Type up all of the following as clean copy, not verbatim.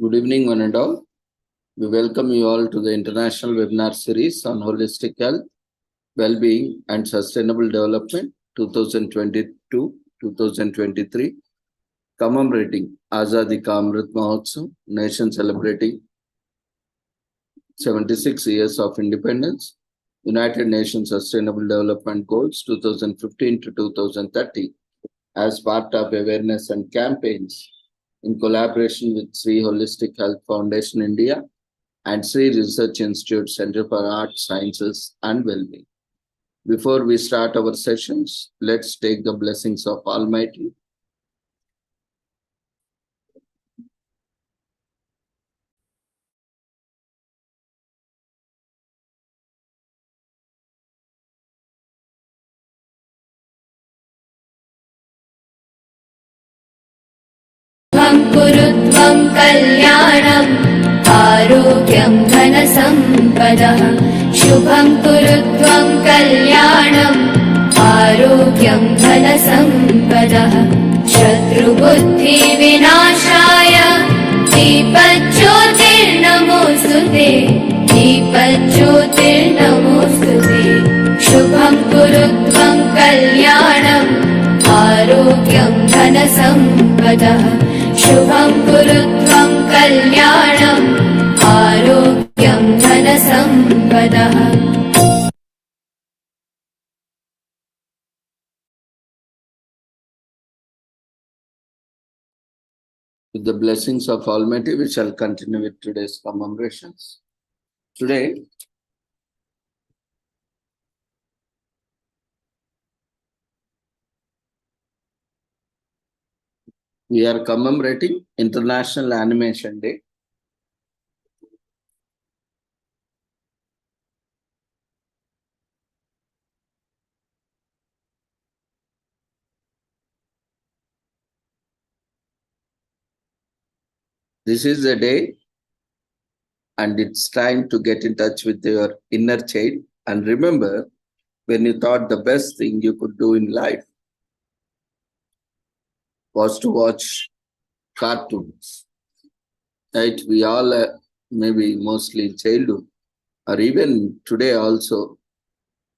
Good evening, one and all. We welcome you all to the International Webinar Series on Holistic Health, Well-being and Sustainable Development 2022-2023, commemorating Azadi Ka Amrit Mahotsav, nation celebrating 76 years of independence, United Nations Sustainable Development Goals 2015 to 2030, as part of awareness and campaigns in collaboration with Sri Holistic Health Foundation India and Sri Research Institute Center for Arts, Sciences and Wellbeing. Before we start our sessions, let's take the blessings of Almighty. कुरुत्वं कल्याणम् आरोग्यं धनसम्पदः शुभं कुरुत्वं कल्याणम् आरोग्यं धनसम्पदः शत्रुबुद्धिविनाशाय दीपज्योतिर्नमोऽस्तुते दीपज्योतिर्नमोऽस्तुते शुभं कुरुत्वं कल्याणम् आरोग्यं धनसम्पदः शुभं कुरुत्वं कल्याणम् आरोग्यं धनसम्पदः. With the blessings of Almighty, we shall continue with today's commemorations. Today, we are commemorating International Animation Day. This is a day, and it's time to get in touch with your inner child and remember when you thought the best thing you could do in life was to watch cartoons. Right? We all, maybe mostly in childhood, or even today also,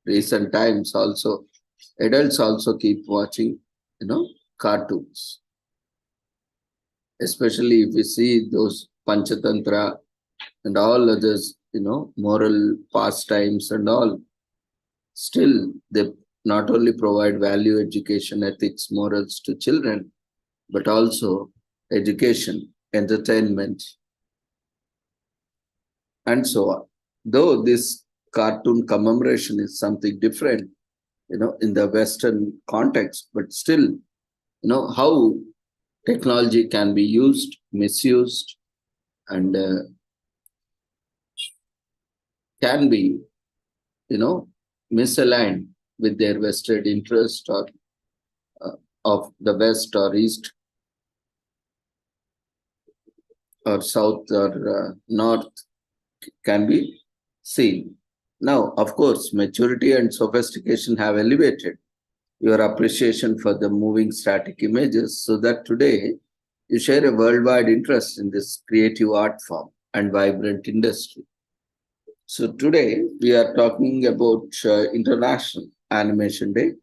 recent times also, adults also keep watching, cartoons. Especially if we see those Panchatantra and all others, moral pastimes and all, still they not only provide value, education, ethics, morals to children, but also education, entertainment, and so on. Though this cartoon commemoration is something different, in the Western context, but still, how technology can be used, misused, and can be, misaligned with their vested interest or of the West or East or South or North can be seen. Now, of course, maturity and sophistication have elevated your appreciation for the moving static images so that today you share a worldwide interest in this creative art form and vibrant industry. So today we are talking about International Animation Day.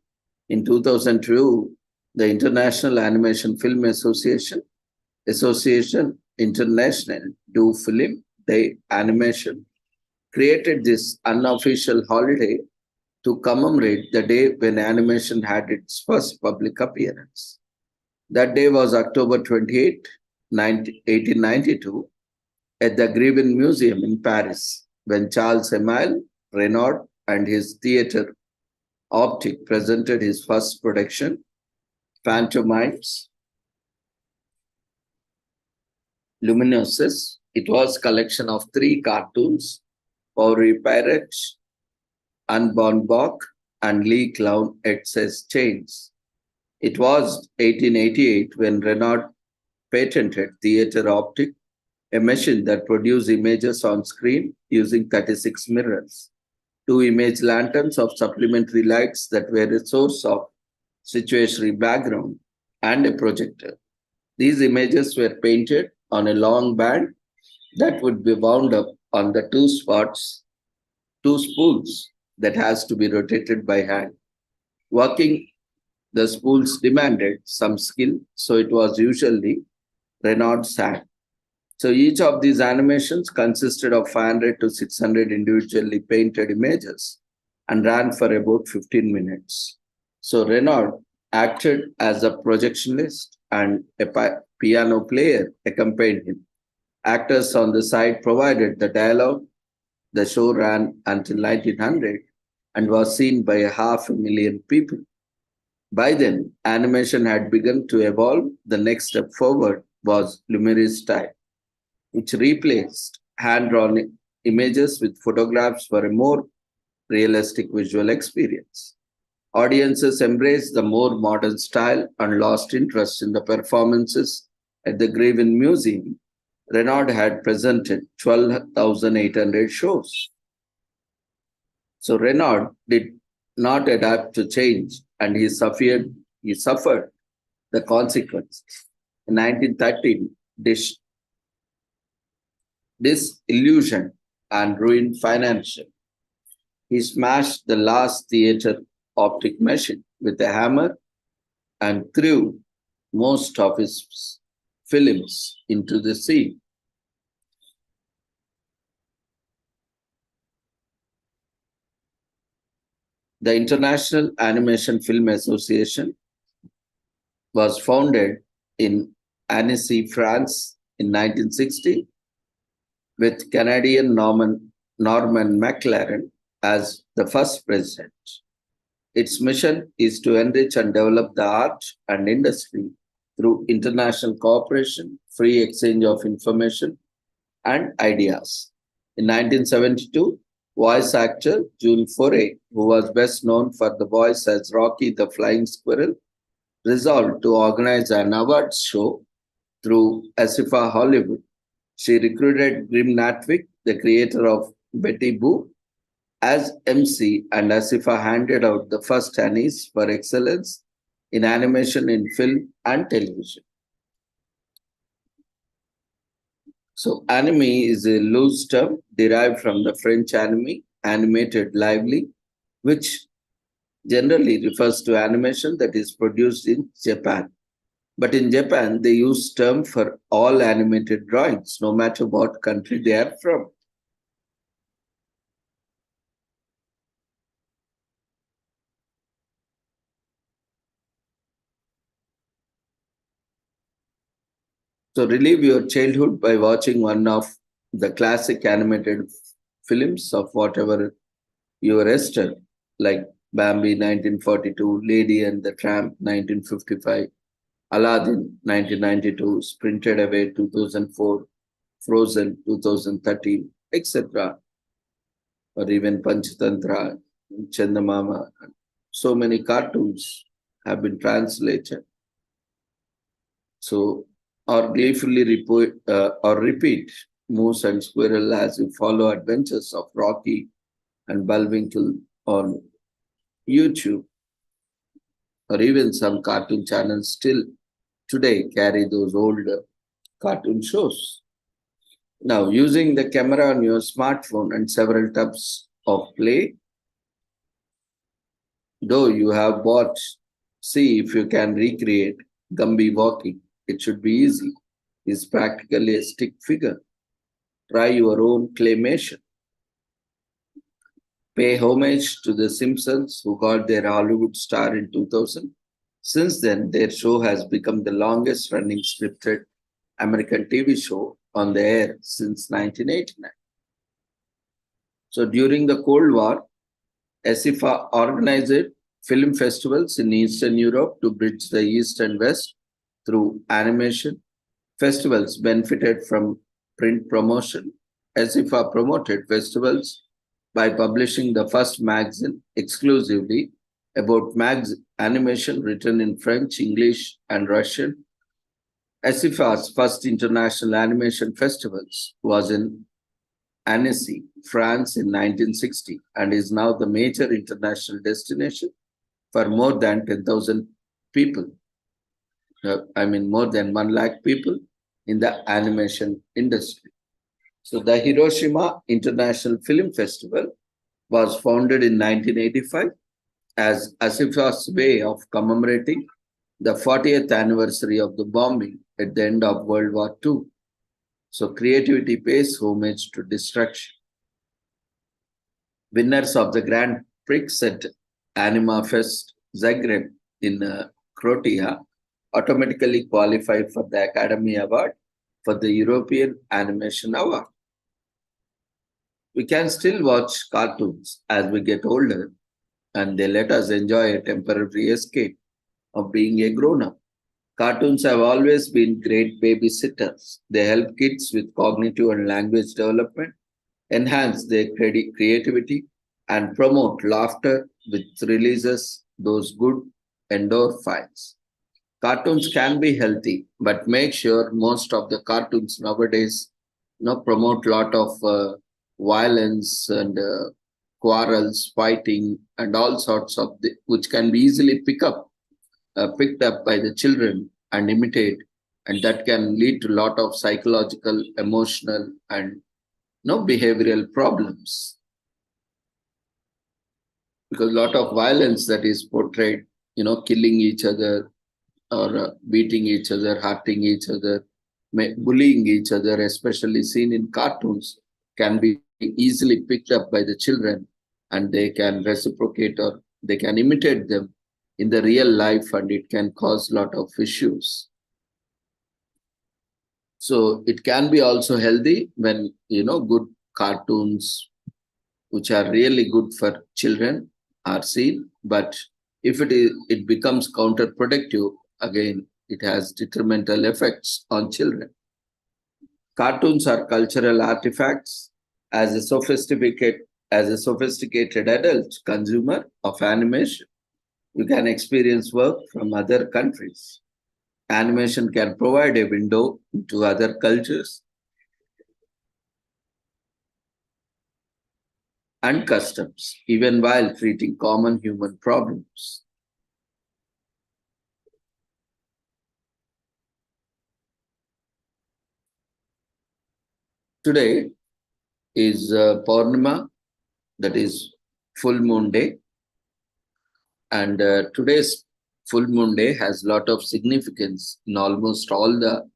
In 2002, the International Animation Film Association International do Film Day Animation created this unofficial holiday to commemorate the day when animation had its first public appearance. That day was October 28, 1892, at the Griffin Museum in Paris, when Charles-Émile Reynaud and his theatre Optic presented his first production, Pantomimes Lumineuses. It was a collection of 3 cartoons, Pauri Pirate, Unborn Bach, and Lee Clown et ses Chains. It was 1888 when Reynaud patented Theatre Optic, a machine that produced images on screen using 36 mirrors, 2 image lanterns of supplementary lights that were a source of situationary background, and a projector. These images were painted on a long band that would be wound up on the two spools that has to be rotated by hand. Working the spools demanded some skill, so it was usually Renaud's hand. So each of these animations consisted of 500 to 600 individually painted images and ran for about 15 minutes. So Renaud acted as a projectionist and a piano player accompanied him. Actors on the side provided the dialogue. The show ran until 1900 and was seen by 500,000 people. By then, animation had begun to evolve. The next step forward was Lumiere style, which replaced hand-drawn images with photographs for a more realistic visual experience. Audiences embraced the more modern style and lost interest in the performances at the Graven Museum. Renaud had presented 12,800 shows. So Renaud did not adapt to change and he suffered the consequences. In 1913, disillusioned and ruined financially, he smashed the last theater optic machine with a hammer and threw most of his films into the sea. The International Animation Film Association was founded in Annecy, France in 1960 with Canadian Norman McLaren as the first president. Its mission is to enrich and develop the art and industry through international cooperation, free exchange of information and ideas. In 1972, voice actor Jules Foray, who was best known for the voice as Rocky the Flying Squirrel, resolved to organize an awards show through Asifa Hollywood. She recruited Grim Natwick, the creator of Betty Boo, as MC, and Asifa handed out the first Annies for excellence in animation in film and television. So anime is a loose term derived from the French anime, animated lively, which generally refers to animation that is produced in Japan. But in Japan, they use term for all animated drawings, no matter what country they are from. So relive your childhood by watching one of the classic animated films of whatever you were interested, like Bambi 1942, Lady and the Tramp 1955, Aladdin 1992, Spirited Away 2004, Frozen 2013, etc. Or even Panchatantra, Chandamama. So many cartoons have been translated. So, or gleefully repeat Moose and Squirrel as you follow adventures of Rocky and Bullwinkle on YouTube, or even some cartoon channels still today carry those old cartoon shows. Now, using the camera on your smartphone and several tabs of play, though you have watched, see if you can recreate Gumby walking. It should be easy. It's practically a stick figure. Try your own claymation. Pay homage to The Simpsons, who got their Hollywood star in 2000. Since then, their show has become the longest running scripted American TV show on the air since 1989. So during the Cold War, ASIFA organized film festivals in Eastern Europe to bridge the East and West through animation. Festivals benefited from print promotion. ASIFA promoted festivals by publishing the first magazine exclusively about animation written in French, English, and Russian. ASIFA's first international animation festivals was in Annecy, France in 1960, and is now the major international destination for more than 10,000 people. More than 1 lakh people in the animation industry. So the Hiroshima International Film Festival was founded in 1985 as Asifa's way of commemorating the 40th anniversary of the bombing at the end of World War II. So creativity pays homage to destruction. Winners of the Grand Prix at Anima Fest Zagreb in Croatia automatically qualify for the Academy Award for the European Animation Award. We can still watch cartoons as we get older, and they let us enjoy a temporary escape of being a grown-up. Cartoons have always been great babysitters. They help kids with cognitive and language development, enhance their creativity, and promote laughter, which releases those good endorphins. Cartoons can be healthy, but make sure most of the cartoons nowadays promote a lot of violence and quarrels, fighting, and all sorts of which can be easily picked up by the children and imitate, and that can lead to a lot of psychological, emotional, and behavioral problems, because a lot of violence that is portrayed, killing each other or beating each other, hurting each other, bullying each other, especially seen in cartoons, can be easily picked up by the children, and they can reciprocate or they can imitate them in the real life, and it can cause a lot of issues. So it can be also healthy when good cartoons which are really good for children are seen, but if it becomes counterproductive, again it has detrimental effects on children. Cartoons are cultural artifacts. As a sophisticated adult consumer of animation, you can experience work from other countries. Animation can provide a window into other cultures and customs, even while treating common human problems. Today is Purnima, that is full moon day. And today's full moon day has a lot of significance in almost all the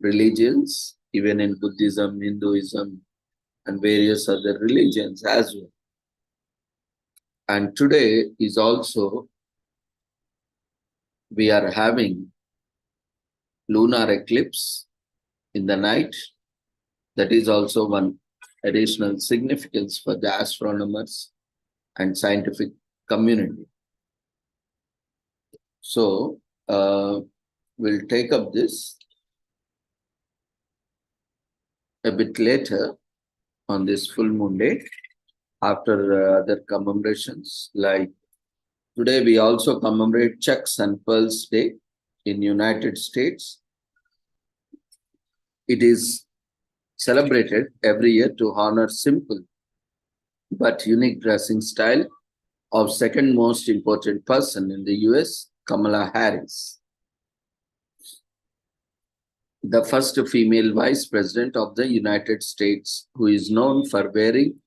religions, even in Buddhism, Hinduism, and various other religions as well. And today is also, we are having lunar eclipse in the night. That is also one additional significance for the astronomers and scientific community. So we'll take up this a bit later on this full moon day, after other commemorations. Like today we also commemorate Chucks and Pearls Day in United States. It is celebrated every year to honor simple but unique dressing style of second most important person in the US, Kamala Harris, the first female vice president of the United States, who is known for wearing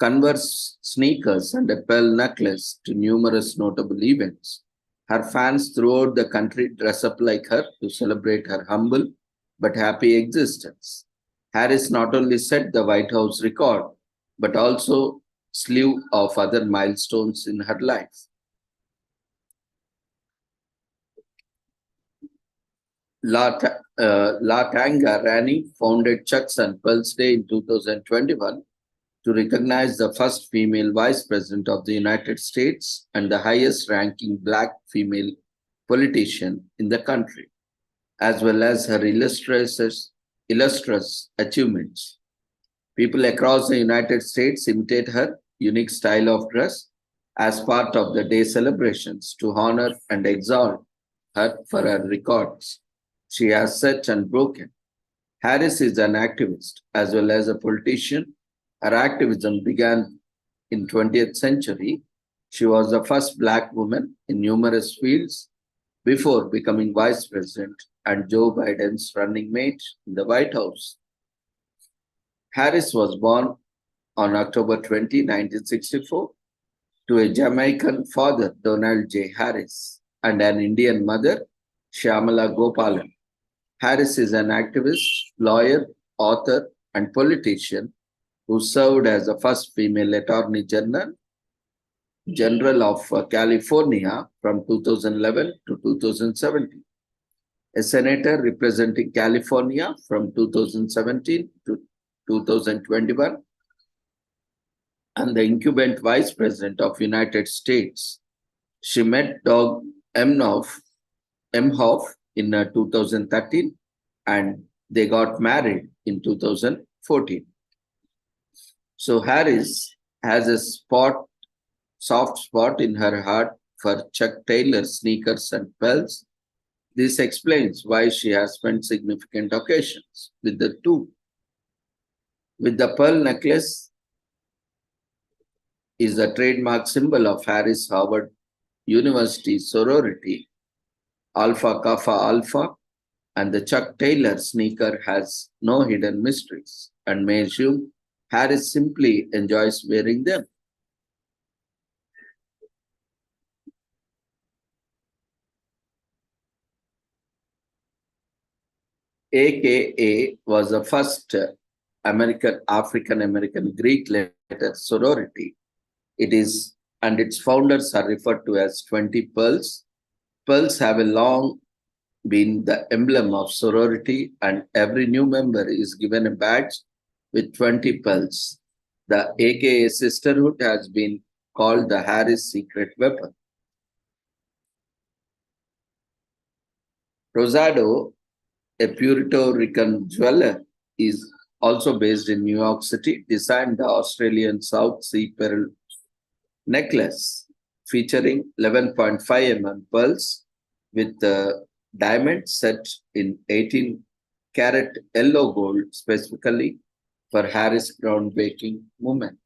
Converse sneakers and a pearl necklace to numerous notable events. Her fans throughout the country dress up like her to celebrate her humble but happy existence. Harris not only set the White House record, but also slew of other milestones in her life. Latanga Rani founded Chucks and Pearls Day in 2021 to recognize the first female vice president of the United States and the highest ranking black female politician in the country, as well as her illustrious achievements. People across the United States imitate her unique style of dress as part of the day celebrations to honor and exalt her for her records she has set and broken. Harris is an activist as well as a politician. Her activism began in 20th century. She was the first Black woman in numerous fields before becoming vice president and Joe Biden's running mate in the White House. Harris was born on October 20, 1964, to a Jamaican father, Donald J. Harris, and an Indian mother, Shyamala Gopalan. Harris is an activist, lawyer, author, and politician who served as the first female Attorney General of California from 2011 to 2017, a senator representing California from 2017 to 2021, and the incumbent Vice President of United States. She met Doug Emhoff in 2013, and they got married in 2014. So Harris has a soft spot in her heart for Chuck Taylor sneakers and belts. This explains why she has spent significant occasions with the two. With the pearl necklace is a trademark symbol of Harris Harvard University sorority, Alpha Kappa Alpha, and the Chuck Taylor sneaker has no hidden mysteries and may assume Harris simply enjoys wearing them. AKA was the first African American Greek letter sorority. It is, and its founders are referred to as 20 Pearls. Pearls have a long been the emblem of sorority, and every new member is given a badge with 20 pearls. The AKA sisterhood has been called the Harris secret weapon. Rosado, a Puerto Rican jeweler, is also based in New York City, designed the Australian South Sea pearl necklace featuring 11.5 mm pearls with the diamond set in 18-karat yellow gold specifically for Harris groundbreaking movement.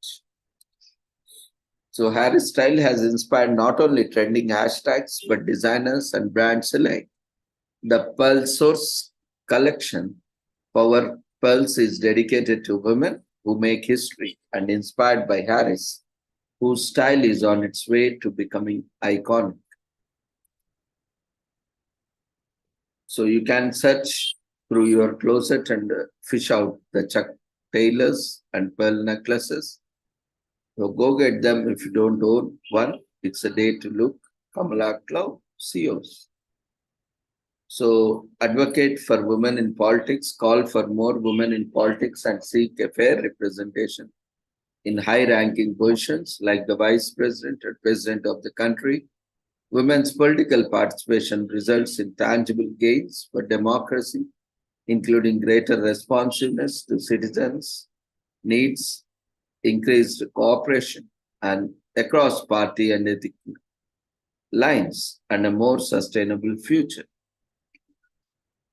So Harris style has inspired not only trending hashtags but designers and brands alike. The Pearl Source collection, Power Pearls, is dedicated to women who make history and inspired by Harris, whose style is on its way to becoming iconic. So you can search through your closet and fish out the Chuck Taylors and pearl necklaces. So go get them if you don't own one. It's a day to look. Kamala Cloud, CEOs. So advocate for women in politics, call for more women in politics and seek a fair representation in high-ranking positions like the vice president or president of the country. Women's political participation results in tangible gains for democracy, including greater responsiveness to citizens' needs, increased cooperation, and across party and ethnic lines, and a more sustainable future.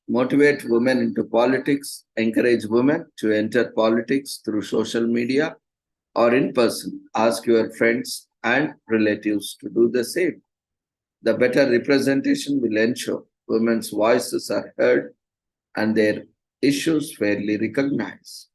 Motivate women into politics, encourage women to enter politics through social media or in person. Ask your friends and relatives to do the same. The better representation will ensure women's voices are heard and their issues fairly recognized.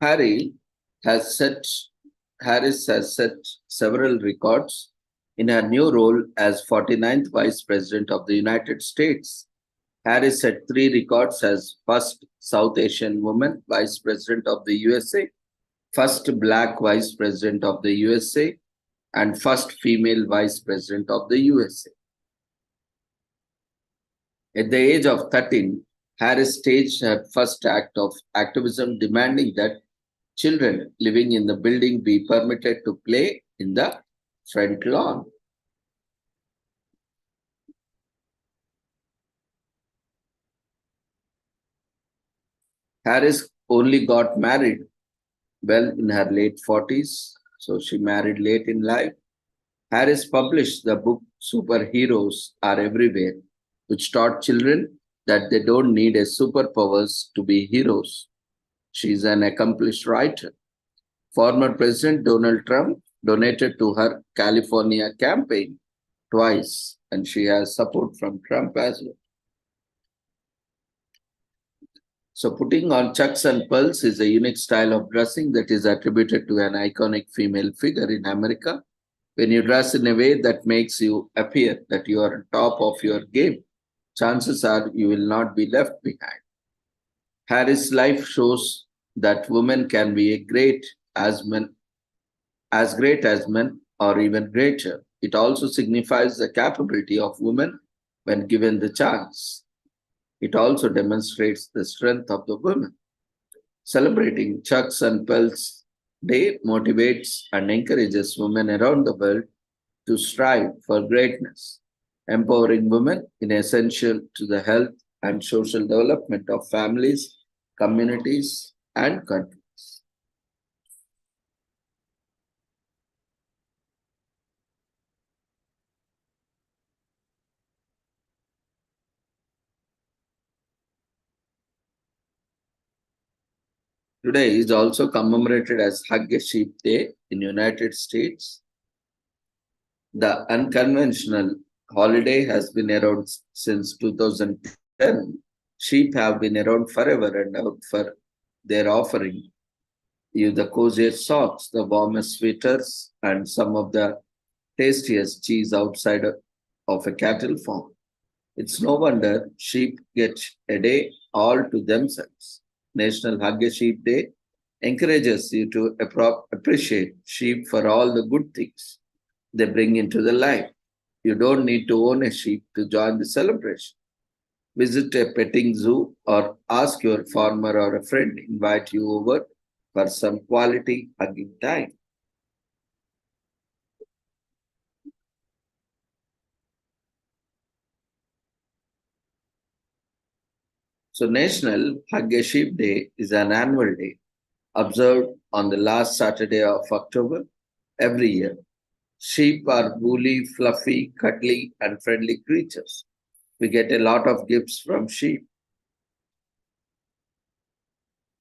Harry has set Harris has set several records in her new role as 49th Vice President of the United States. Harris set 3 records as first South Asian woman Vice President of the USA, first Black Vice President of the USA, and first female Vice President of the USA. At the age of 13, Harris staged her first act of activism demanding that children living in the building be permitted to play in the front lawn. Harris only got married well in her late 40s. So she married late in life. Harris published the book Superheroes Are Everywhere, which taught children that they don't need a superpowers to be heroes. She is an accomplished writer. Former President Donald Trump donated to her California campaign twice, and she has support from Trump as well. So, putting on chucks and pearls is a unique style of dressing that is attributed to an iconic female figure in America. When you dress in a way that makes you appear that you are on top of your game, chances are you will not be left behind. Harris' life shows that women can be as great as men, or even greater. It also signifies the capability of women when given the chance. It also demonstrates the strength of the women. Celebrating Chucks and Pelts Day motivates and encourages women around the world to strive for greatness. Empowering women is essential to the health and social development of families, communities, and countries. Today is also commemorated as Hug a Sheep Day in United States. The unconventional holiday has been around since 2010. Sheep have been around forever and out for their offering you the coziest socks, the warmest sweaters, and some of the tastiest cheese outside of a cattle farm. It's no wonder sheep get a day all to themselves. National Hug a Sheep Day encourages you to appreciate sheep for all the good things they bring into the life. You don't need to own a sheep to join the celebration. Visit a petting zoo or ask your farmer or a friend invite you over for some quality hugging time. So National Hug a Sheep Day is an annual day observed on the last Saturday of October every year. Sheep are woolly, fluffy, cuddly, and friendly creatures. We get a lot of gifts from sheep,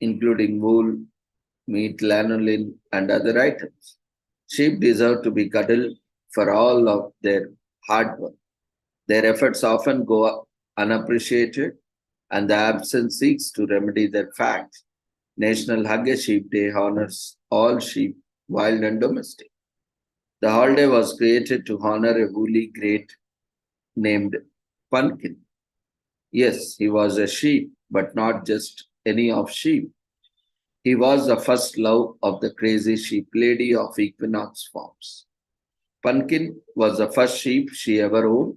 including wool, meat, lanolin, and other items. Sheep deserve to be cuddled for all of their hard work. Their efforts often go unappreciated, and the absence seeks to remedy their fact. National Hug a Sheep Day honors all sheep, wild and domestic. The holiday was created to honor a woolly great named Pumpkin. Yes, he was a sheep, but not just any of sheep. He was the first love of the crazy sheep lady of Equinox Farms. Pumpkin was the first sheep she ever owned,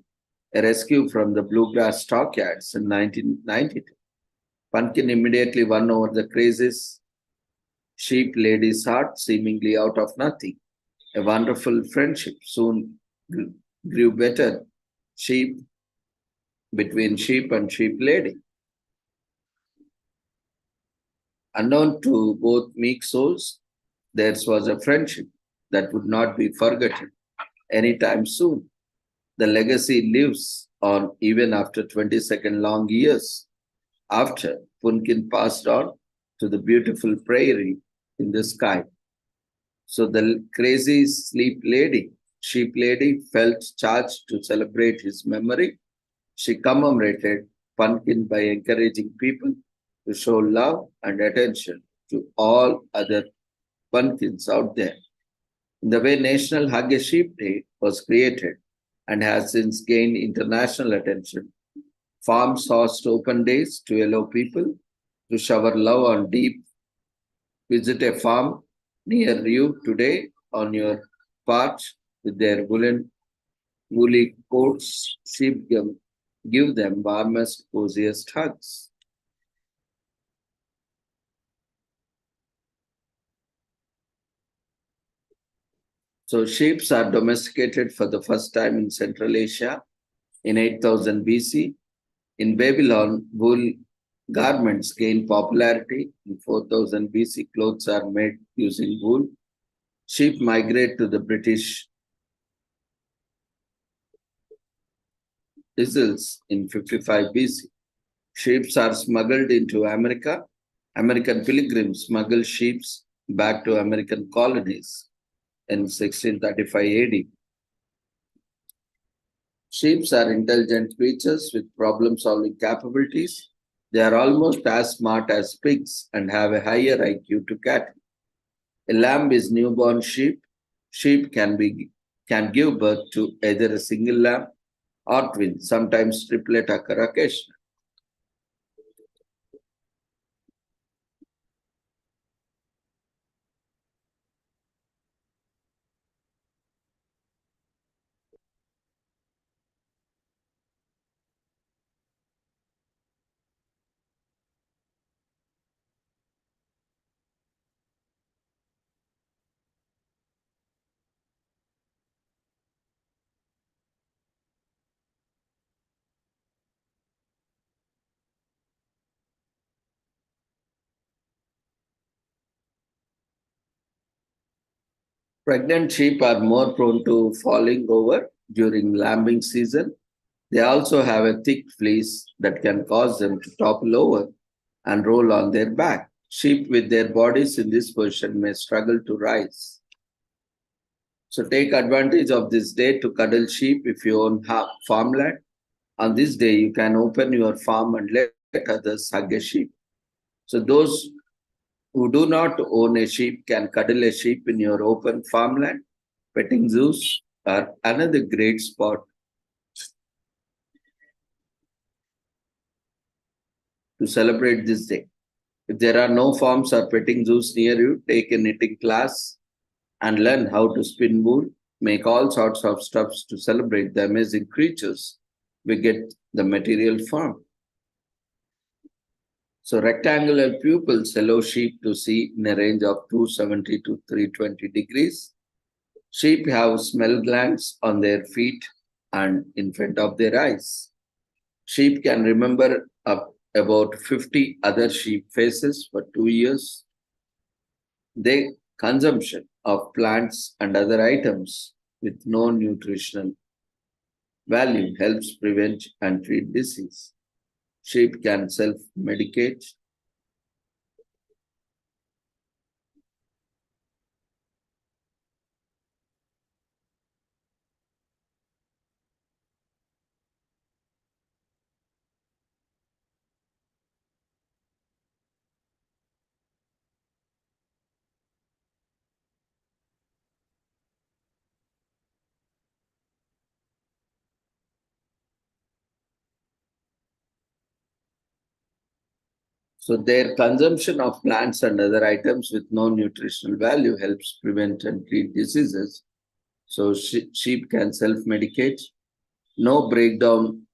a rescue from the bluegrass stockyards in 1992. Pumpkin immediately won over the craziest sheep lady's heart, seemingly out of nothing. A wonderful friendship soon grew better sheep between sheep and sheep lady. Unknown to both meek souls, theirs was a friendship that would not be forgotten anytime soon. The legacy lives on even after 22nd long years after Punkin passed on to the beautiful prairie in the sky. So the crazy sheep lady, felt charged to celebrate his memory. She commemorated Pumpkin by encouraging people to show love and attention to all other pumpkins out there. In the way National Hug a Sheep Day was created and has since gained international attention, farms host open days to allow people to shower love on deep. Visit a farm near you today on your porch with their woolly coats. Sheep give them warmest, coziest hugs. So sheep are domesticated for the first time in Central Asia in 8000 BC. In Babylon, wool garments gained popularity. In 4000 BC, clothes are made using wool. Sheep migrate to the British Isles in 55 BC. Sheep are smuggled into America. American pilgrims smuggled sheep back to American colonies in 1635 AD. Sheep are intelligent creatures with problem-solving capabilities. They are almost as smart as pigs and have a higher IQ to cattle. A lamb is newborn sheep. Sheep can give birth to either a single lamb or twins. Sometimes triplet occur occasionally. Pregnant sheep are more prone to falling over during lambing season. They also have a thick fleece that can cause them to topple over and roll on their back. Sheep with their bodies in this position may struggle to rise. So take advantage of this day to cuddle sheep if you own farmland. On this day, you can open your farm and let others hug a sheep. So those who do not own a sheep can cuddle a sheep in your open farmland. Petting zoos are another great spot to celebrate this day. If there are no farms or petting zoos near you, take a knitting class and learn how to spin wool, make all sorts of stuffs to celebrate the amazing creatures we get the material from. So rectangular pupils allow sheep to see in a range of 270 to 320 degrees. Sheep have smell glands on their feet and in front of their eyes. Sheep can remember about 50 other sheep faces for 2 years. Their consumption of plants and other items with no nutritional value helps prevent and treat disease. Sheep can self-medicate. So their consumption of plants and other items with no nutritional value helps prevent and treat diseases. So sheep can self-medicate. No breakdown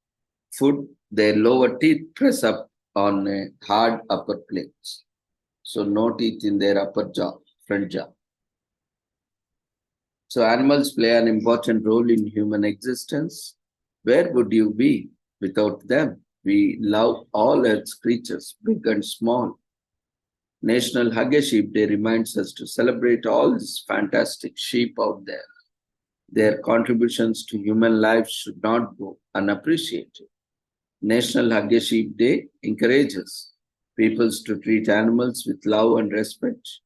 food. Their lower teeth press up on a hard upper plates. So no teeth in their upper jaw, front jaw. So animals play an important role in human existence. Where would you be without them? We love all Earth's creatures, big and small. National Hug a Sheep Day reminds us to celebrate all these fantastic sheep out there. Their contributions to human life should not go unappreciated. National Hug a Sheep Day encourages people to treat animals with love and respect.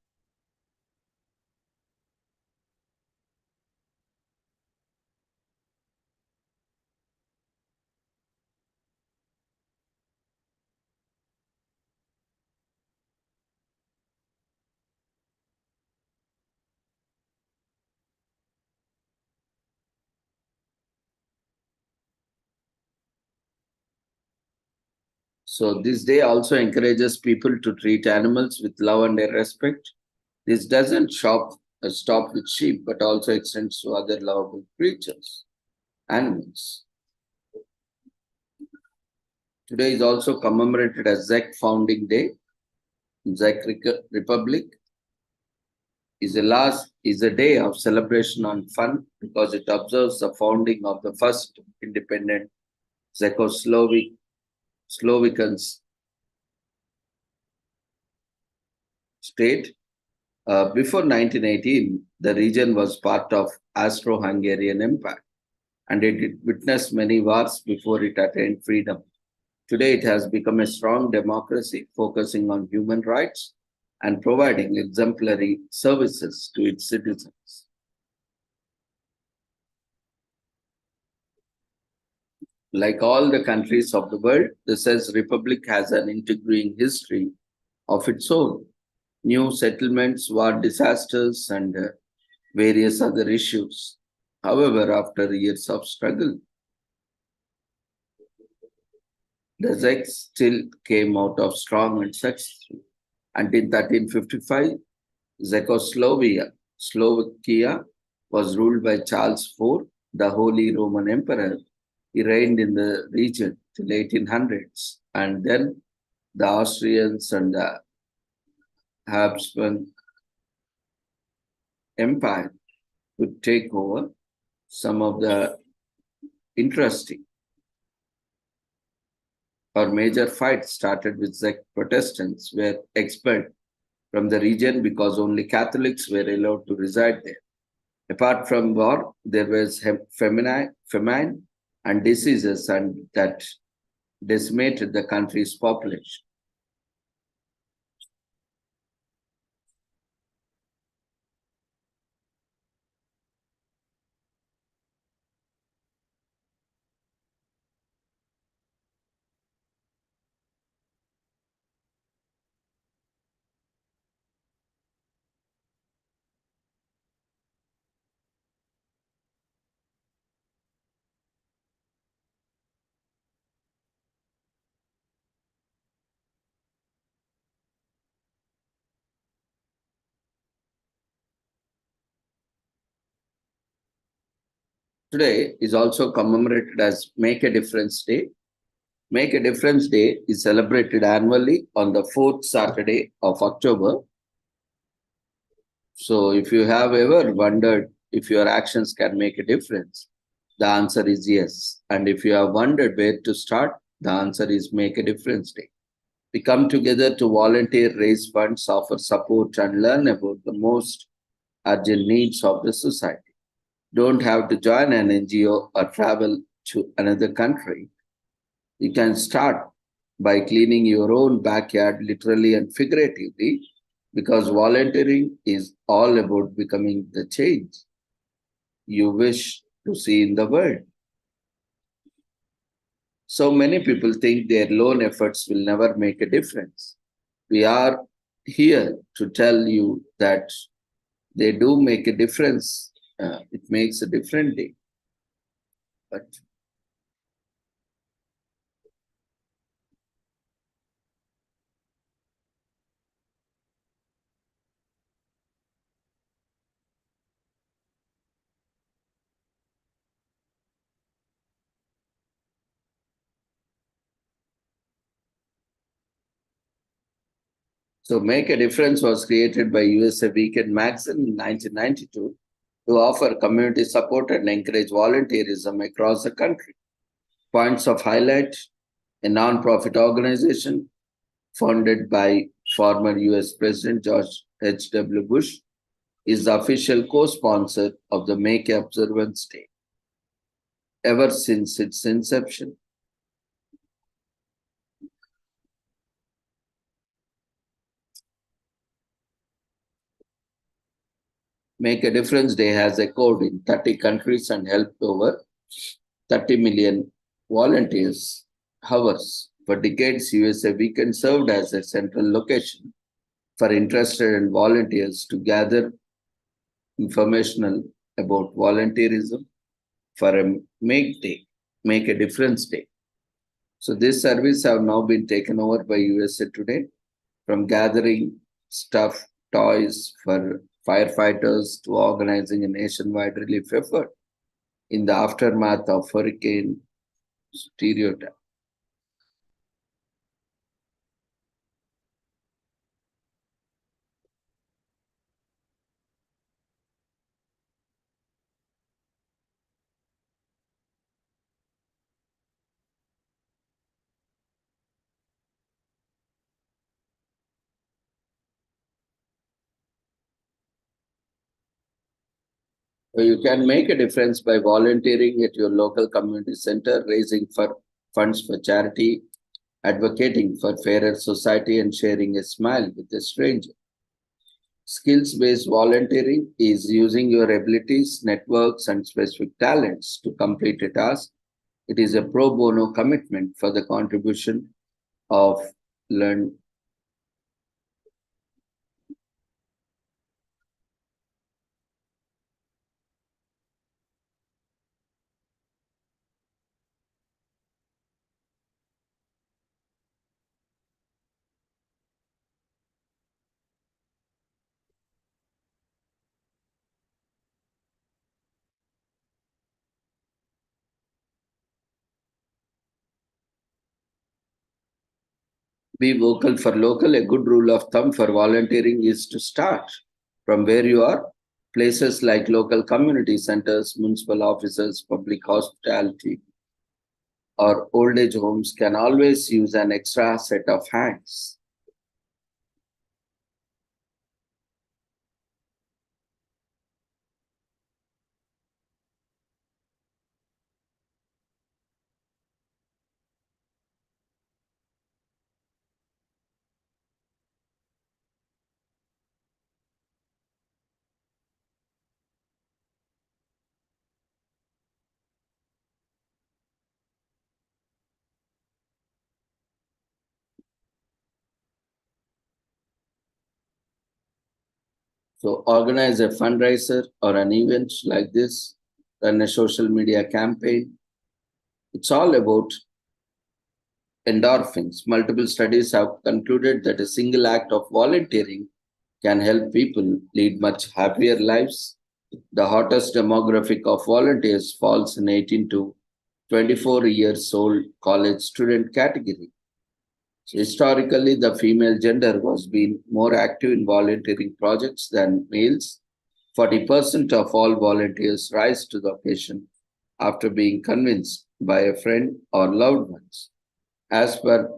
So this day also encourages people to treat animals with love and respect. This doesn't stop with sheep, but also extends to other lovable creatures, animals. Today is also commemorated as Czech Founding Day. Czech Republic is a day of celebration and fun because it observes the founding of the first independent Czechoslovakian state. Before 1918, the region was part of Austro-Hungarian Empire, and it witnessed many wars before it attained freedom. Today, it has become a strong democracy focusing on human rights and providing exemplary services to its citizens. Like all the countries of the world, the Czech Republic has an intriguing history of its own. New settlements, war disasters, and various other issues. However, after years of struggle, the Czechs still came out of strong and successful. And in 1355, Slovakia was ruled by Charles IV, the Holy Roman Emperor. He reigned in the region till 1800s, and then the Austrians and the Habsburg Empire could take over. Some of the interesting or major fights started with Czech Protestants were expelled from the region because only Catholics were allowed to reside there. Apart from war, there was famine and diseases and that decimated the country's population. Today is also commemorated as Make a Difference Day. Make a Difference Day is celebrated annually on the fourth Saturday of October. So, if you have ever wondered if your actions can make a difference, the answer is yes. And if you have wondered where to start, the answer is Make a Difference Day. We come together to volunteer, raise funds, offer support, and learn about the most urgent needs of the society. Don't have to join an NGO or travel to another country. You can start by cleaning your own backyard, literally and figuratively, because volunteering is all about becoming the change you wish to see in the world. So many people think their lone efforts will never make a difference. We are here to tell you that they do make a difference. It makes a different day. But so Make a Difference was created by USA Weekend magazine in 1992 to offer community support and encourage volunteerism across the country. Points of highlight: a non-profit organization founded by former US President George H.W. Bush is the official co-sponsor of the Make Observance Day ever since its inception. Make a Difference Day has echoed in 30 countries and helped over 30 million volunteers hours. For decades, USA Weekend served as a central location for interested and volunteers to gather informational about volunteerism for a Make a Difference Day. So this service have now been taken over by USA Today, from gathering stuff, toys for firefighters to organizing a nationwide relief effort in the aftermath of Hurricane Stereotype. So you can make a difference by volunteering at your local community center, raising for funds for charity, advocating for fairer society, and sharing a smile with a stranger. Skills-based volunteering is using your abilities, networks, and specific talents to complete a task. It is a pro bono commitment for the contribution of learn. Be vocal for local. A good rule of thumb for volunteering is to start from where you are. Places like local community centers, municipal offices, public hospitality, or old age homes can always use an extra set of hands. So organize a fundraiser or an event like this, run a social media campaign. It's all about endorphins. Multiple studies have concluded that a single act of volunteering can help people lead much happier lives. The hottest demographic of volunteers falls in 18 to 24 years old college student category. So historically, the female gender was being more active in volunteering projects than males. 40% of all volunteers rise to the occasion after being convinced by a friend or loved ones. As per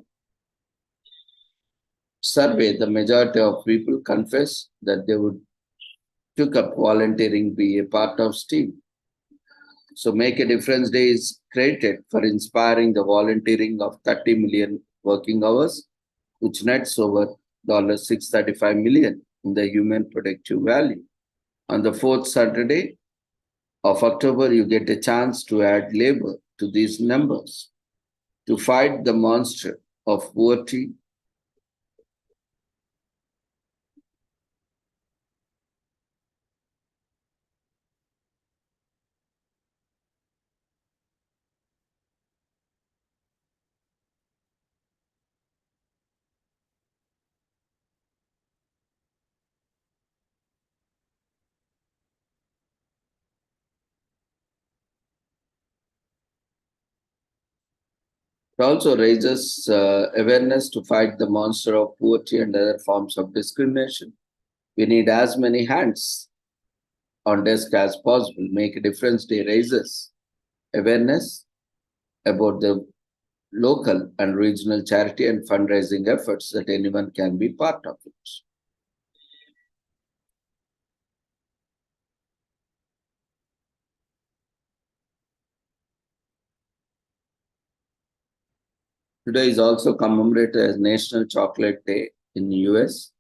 survey, the majority of people confess that they would took up volunteering be a part of STEAM. So Make a Difference Day is created for inspiring the volunteering of 30 million working hours, which nets over $635 million in the human productive value. On the fourth Saturday of October, you get a chance to add labor to these numbers to fight the monster of poverty. It also raises awareness to fight the monster of poverty and other forms of discrimination. We need as many hands on desk as possible. Make a Difference Day raises awareness about the local and regional charity and fundraising efforts that anyone can be part of it. Today is also commemorated as National Chocolate Day in the US.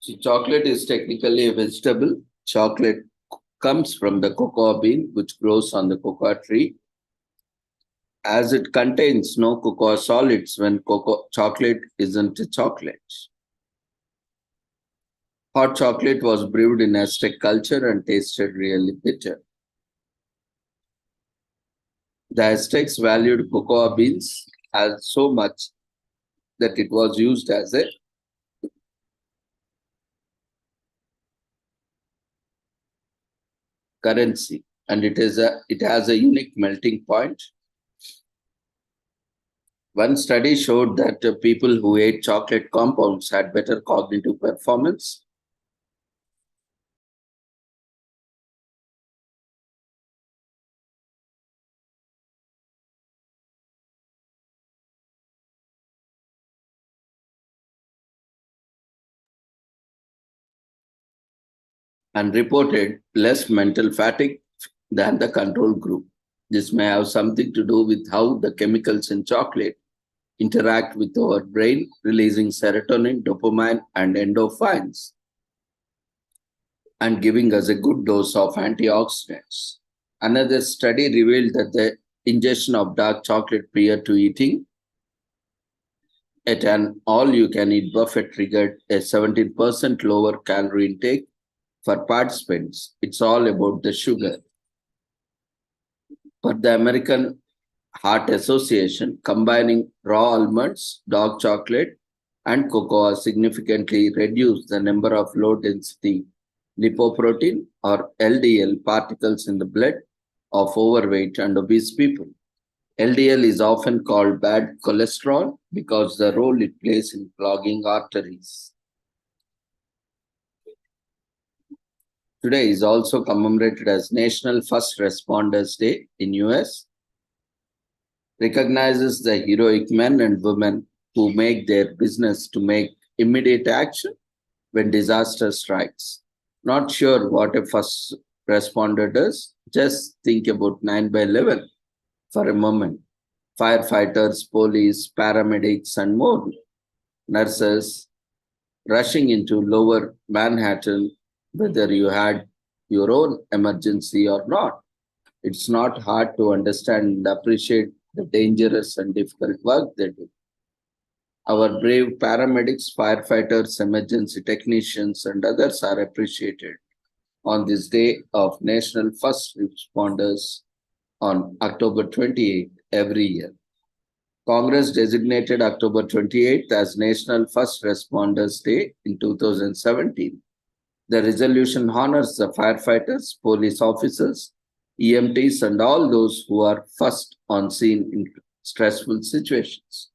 So chocolate is technically a vegetable. Chocolate comes from the cocoa bean, which grows on the cocoa tree. As it contains no cocoa solids when cocoa chocolate isn't a chocolate. Hot chocolate was brewed in Aztec culture and tasted really bitter. The Aztecs valued cocoa beans as so much that it was used as a currency, and it has a unique melting point. One study showed that people who ate chocolate compounds had better cognitive performance. And reported less mental fatigue than the control group. This may have something to do with how the chemicals in chocolate interact with our brain, releasing serotonin, dopamine, and endorphins, and giving us a good dose of antioxidants. Another study revealed that the ingestion of dark chocolate prior to eating at an all-you-can-eat buffet triggered a 17% lower calorie intake for participants. It's all about the sugar. But the American Heart Association, combining raw almonds, dark chocolate, and cocoa significantly reduced the number of low-density lipoprotein or LDL particles in the blood of overweight and obese people. LDL is often called bad cholesterol because the role it plays in clogging arteries. Today is also commemorated as National First Responders Day in US. Recognizes the heroic men and women who make their business to make immediate action when disaster strikes. Not sure what a first responder does, just think about 9/11 for a moment. Firefighters, police, paramedics, and more nurses rushing into lower Manhattan, whether you had your own emergency or not. It's not hard to understand and appreciate the dangerous and difficult work they do. Our brave paramedics, firefighters, emergency technicians, and others are appreciated on this day of National First Responders on October 28th every year. Congress designated October 28th as National First Responders Day in 2017. The resolution honors the firefighters, police officers, EMTs, and all those who are first on scene in stressful situations.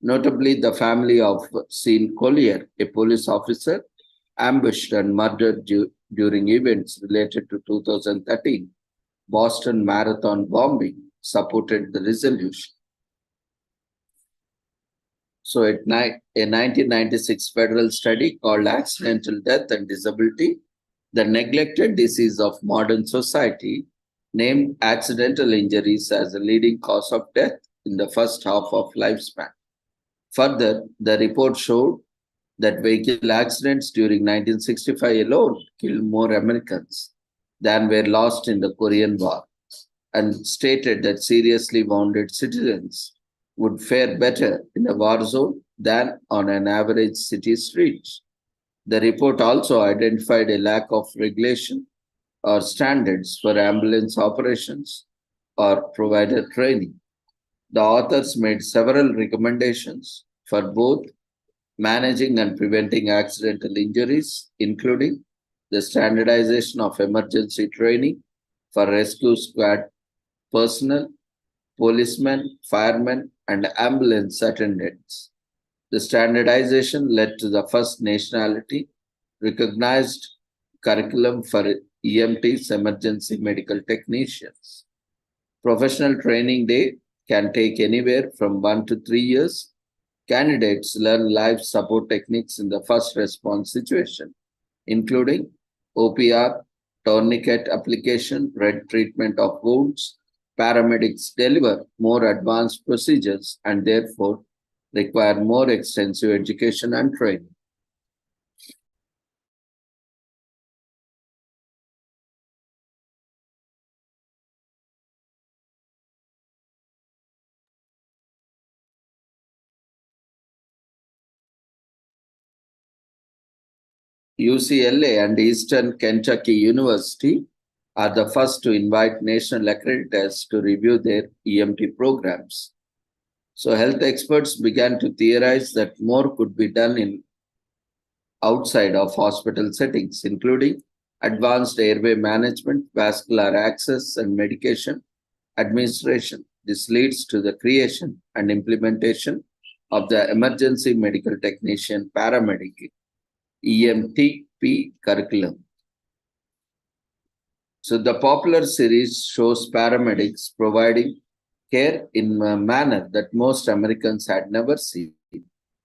Notably, the family of Sean Collier, a police officer, ambushed and murdered during events related to 2013 Boston Marathon bombing, supported the resolution. So, a 1996 federal study called Accidental Death and Disability, the neglected disease of modern society, named accidental injuries as a leading cause of death in the first half of lifespan. Further, the report showed that vehicle accidents during 1965 alone killed more Americans than were lost in the Korean War, and stated that seriously wounded citizens would fare better in a war zone than on an average city street. The report also identified a lack of regulation or standards for ambulance operations or provider training. The authors made several recommendations for both managing and preventing accidental injuries, including the standardization of emergency training for rescue squad personnel, policemen, firemen, and ambulance attendants. The standardization led to the first nationality recognized curriculum for EMTs, emergency medical technicians. Professional training day can take anywhere from 1 to 3 years. Candidates learn life support techniques in the first response situation, including OPR, tourniquet application, red treatment of wounds. Paramedics deliver more advanced procedures and therefore require more extensive education and training. UCLA and Eastern Kentucky University are the first to invite national accreditors to review their EMT programs. So health experts began to theorize that more could be done in outside of hospital settings, including advanced airway management, vascular access, and medication administration. This leads to the creation and implementation of the Emergency Medical Technician Paramedic EMTP curriculum. So the popular series shows paramedics providing care in a manner that most Americans had never seen.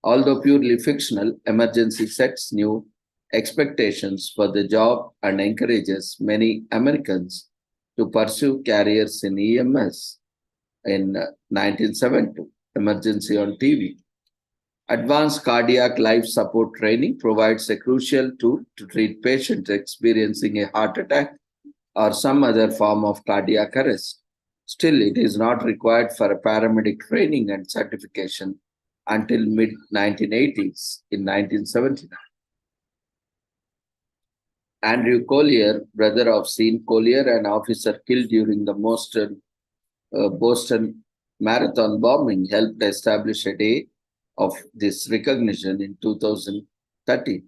Although purely fictional, Emergency sets new expectations for the job and encourages many Americans to pursue careers in EMS. In 1972, Emergency on TV. Advanced cardiac life support training provides a crucial tool to treat patients experiencing a heart attack or some other form of cardiac arrest. Still, it is not required for a paramedic training and certification until mid-1980s in 1979. Andrew Collier, brother of Sean Collier, an officer killed during the Boston Marathon bombing, helped establish a day of this recognition in 2013.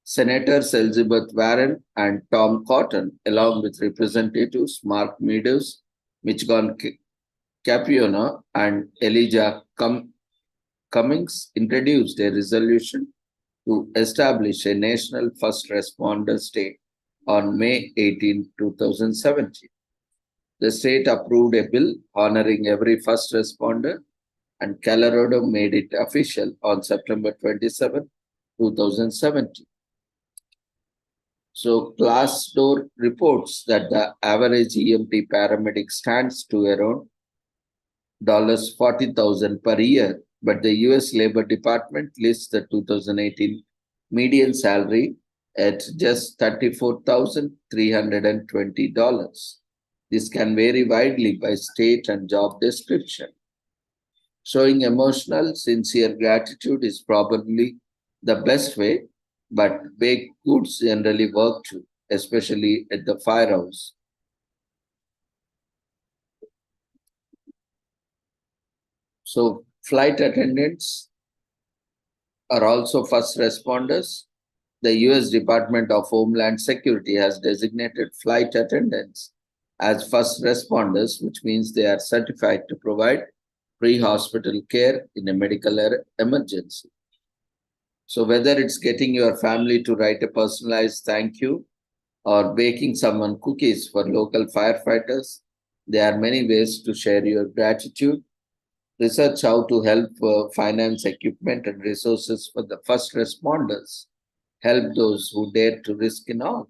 Senators Elizabeth Warren and Tom Cotton, along with Representatives Mark Meadows, Michigan Capiona, and Elijah Cummings, introduced a resolution to establish a National First Responders Day on May 18, 2017. The state approved a bill honoring every first responder, and Colorado made it official on September 27, 2017. So Glassdoor reports that the average EMT paramedic stands to around $40,000 per year, but the US Labor Department lists the 2018 median salary at just $34,320. This can vary widely by state and job description. Showing emotional, sincere gratitude is probably the best way, but baked goods generally work too, especially at the firehouse. So, flight attendants are also first responders. The US Department of Homeland Security has designated flight attendants as first responders, which means they are certified to provide pre-hospital care in a medical emergency. So whether it's getting your family to write a personalized thank you or baking someone cookies for local firefighters, there are many ways to share your gratitude. Research how to help finance equipment and resources for the first responders. Help those who dare to risk it all.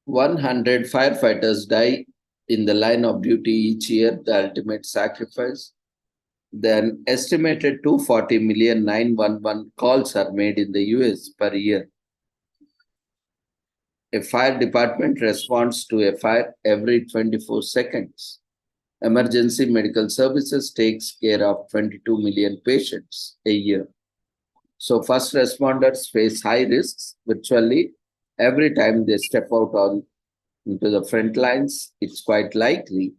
One 100 firefighters die in the line of duty each year, the ultimate sacrifice. Then estimated 240 million 911 calls are made in the US per year. A fire department responds to a fire every 24 seconds. Emergency medical services takes care of 22 million patients a year. So first responders face high risks virtually every time they step out into the front lines. It's quite likely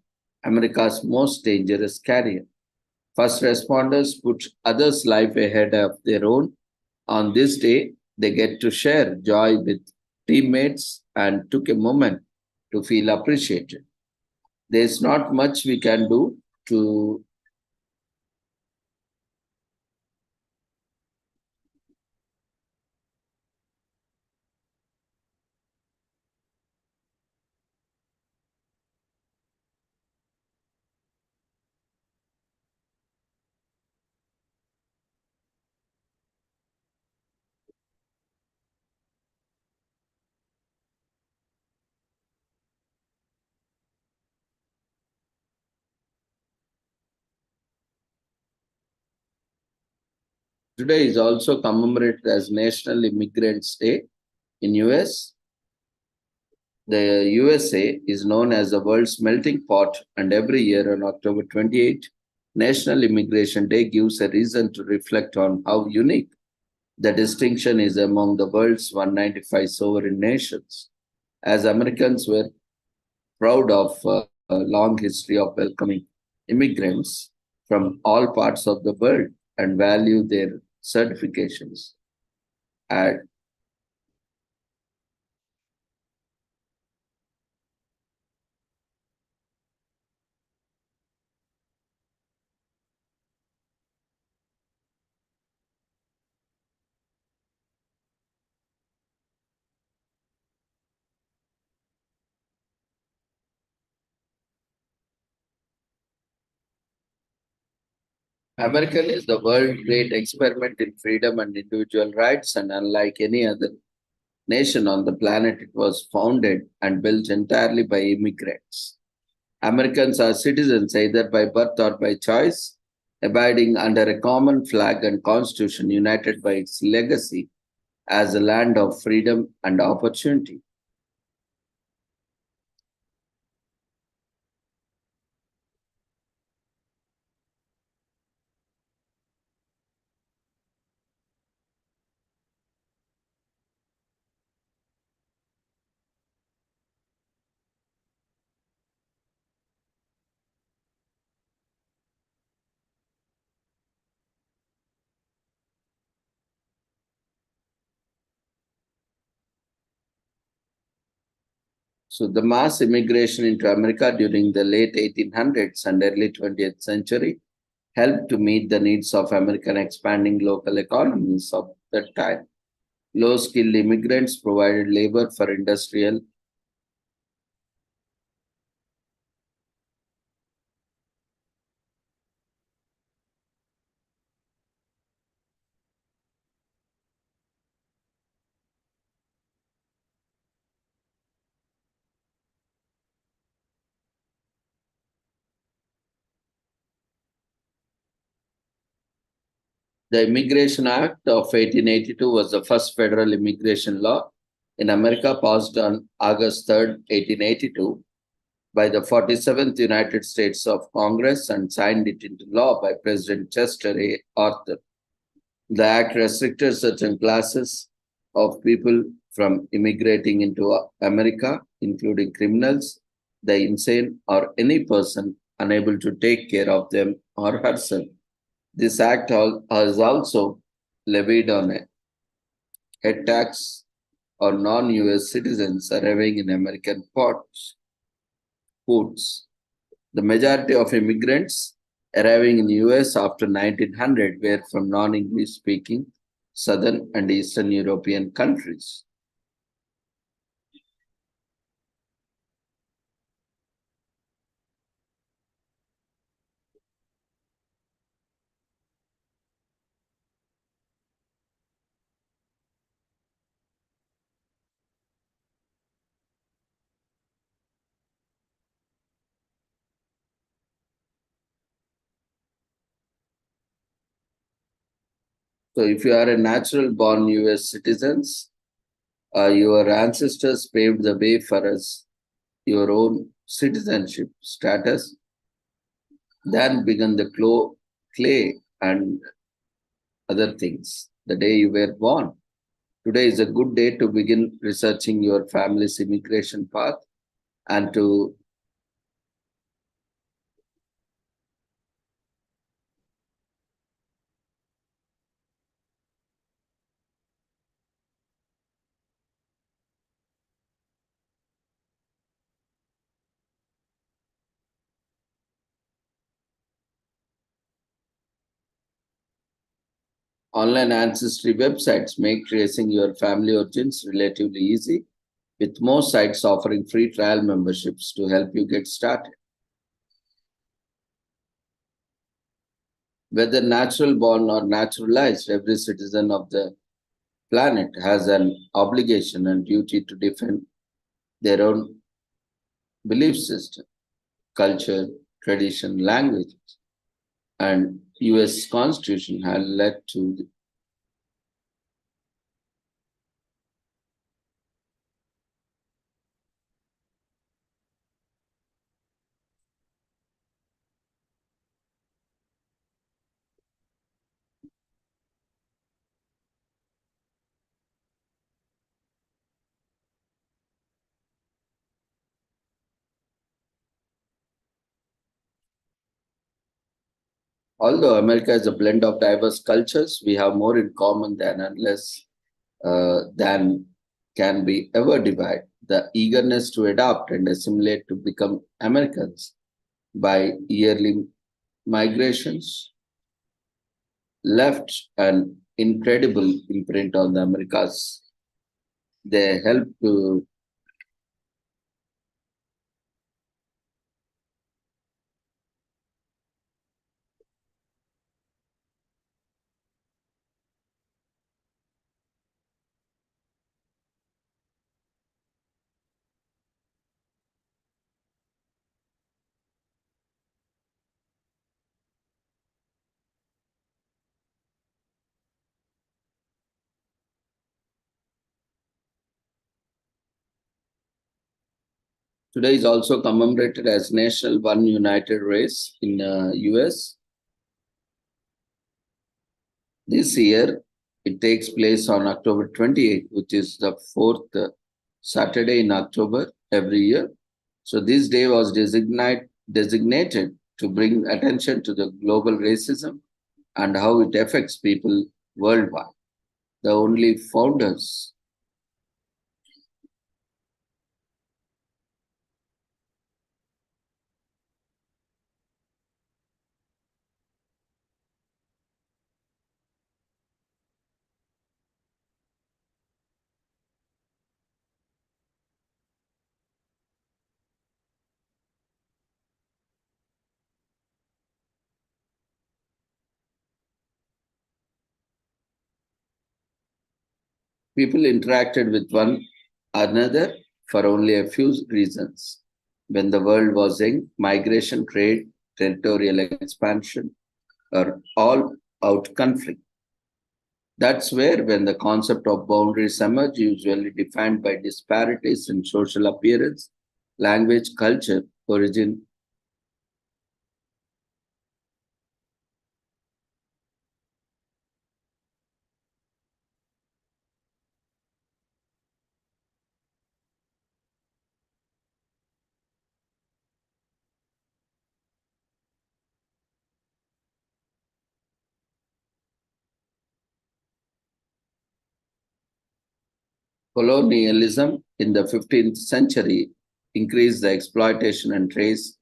America's most dangerous carrier. First responders put others' life ahead of their own. On this day, they get to share joy with teammates and took a moment to feel appreciated. There's not much we can do to Today is also commemorated as National Immigrants Day in US. The USA is known as the world's melting pot, and every year on October 28, National Immigration Day gives a reason to reflect on how unique the distinction is among the world's 195 sovereign nations. As Americans were proud of a long history of welcoming immigrants from all parts of the world and value their certifications. And American is the world's great experiment in freedom and individual rights, and unlike any other nation on the planet, it was founded and built entirely by immigrants. Americans are citizens either by birth or by choice, abiding under a common flag and constitution united by its legacy as a land of freedom and opportunity. So the mass immigration into America during the late 1800s and early 20th century helped to meet the needs of American expanding local economies of that time. Low-skilled immigrants provided labor for industrial. The Immigration Act of 1882 was the first federal immigration law in America, passed on August 3rd, 1882, by the 47th United States of Congress and signed it into law by President Chester A. Arthur. The act restricted certain classes of people from immigrating into America, including criminals, the insane, or any person unable to take care of them or herself. This act has also levied on a head tax on non-US citizens arriving in American ports. The majority of immigrants arriving in the US after 1900 were from non-English speaking Southern and Eastern European countries. So if you are a natural born US citizens, your ancestors paved the way for us, your own citizenship status, then began the clay and other things the day you were born. Today is a good day to begin researching your family's immigration path and to online ancestry websites make tracing your family origins relatively easy, with most sites offering free trial memberships to help you get started. Whether natural born or naturalized, every citizen of the planet has an obligation and duty to defend their own belief system, culture, tradition, language, and US Constitution have led to Although America is a blend of diverse cultures, we have more in common than can be ever divide. The eagerness to adapt and assimilate to become Americans by yearly migrations left an incredible imprint on the Americas. They helped to today is also commemorated as National One United Race in US. This year, it takes place on October 28th, which is the fourth Saturday in October every year. So this day was designated to bring attention to the global racism and how it affects people worldwide. The only founders. People interacted with one another for only a few reasons. When the world was young, migration, trade, territorial expansion, or all out conflict. That's where when the concept of boundaries emerge, usually defined by disparities in social appearance, language, culture, origin. Colonialism in the 15th century increased the exploitation and trace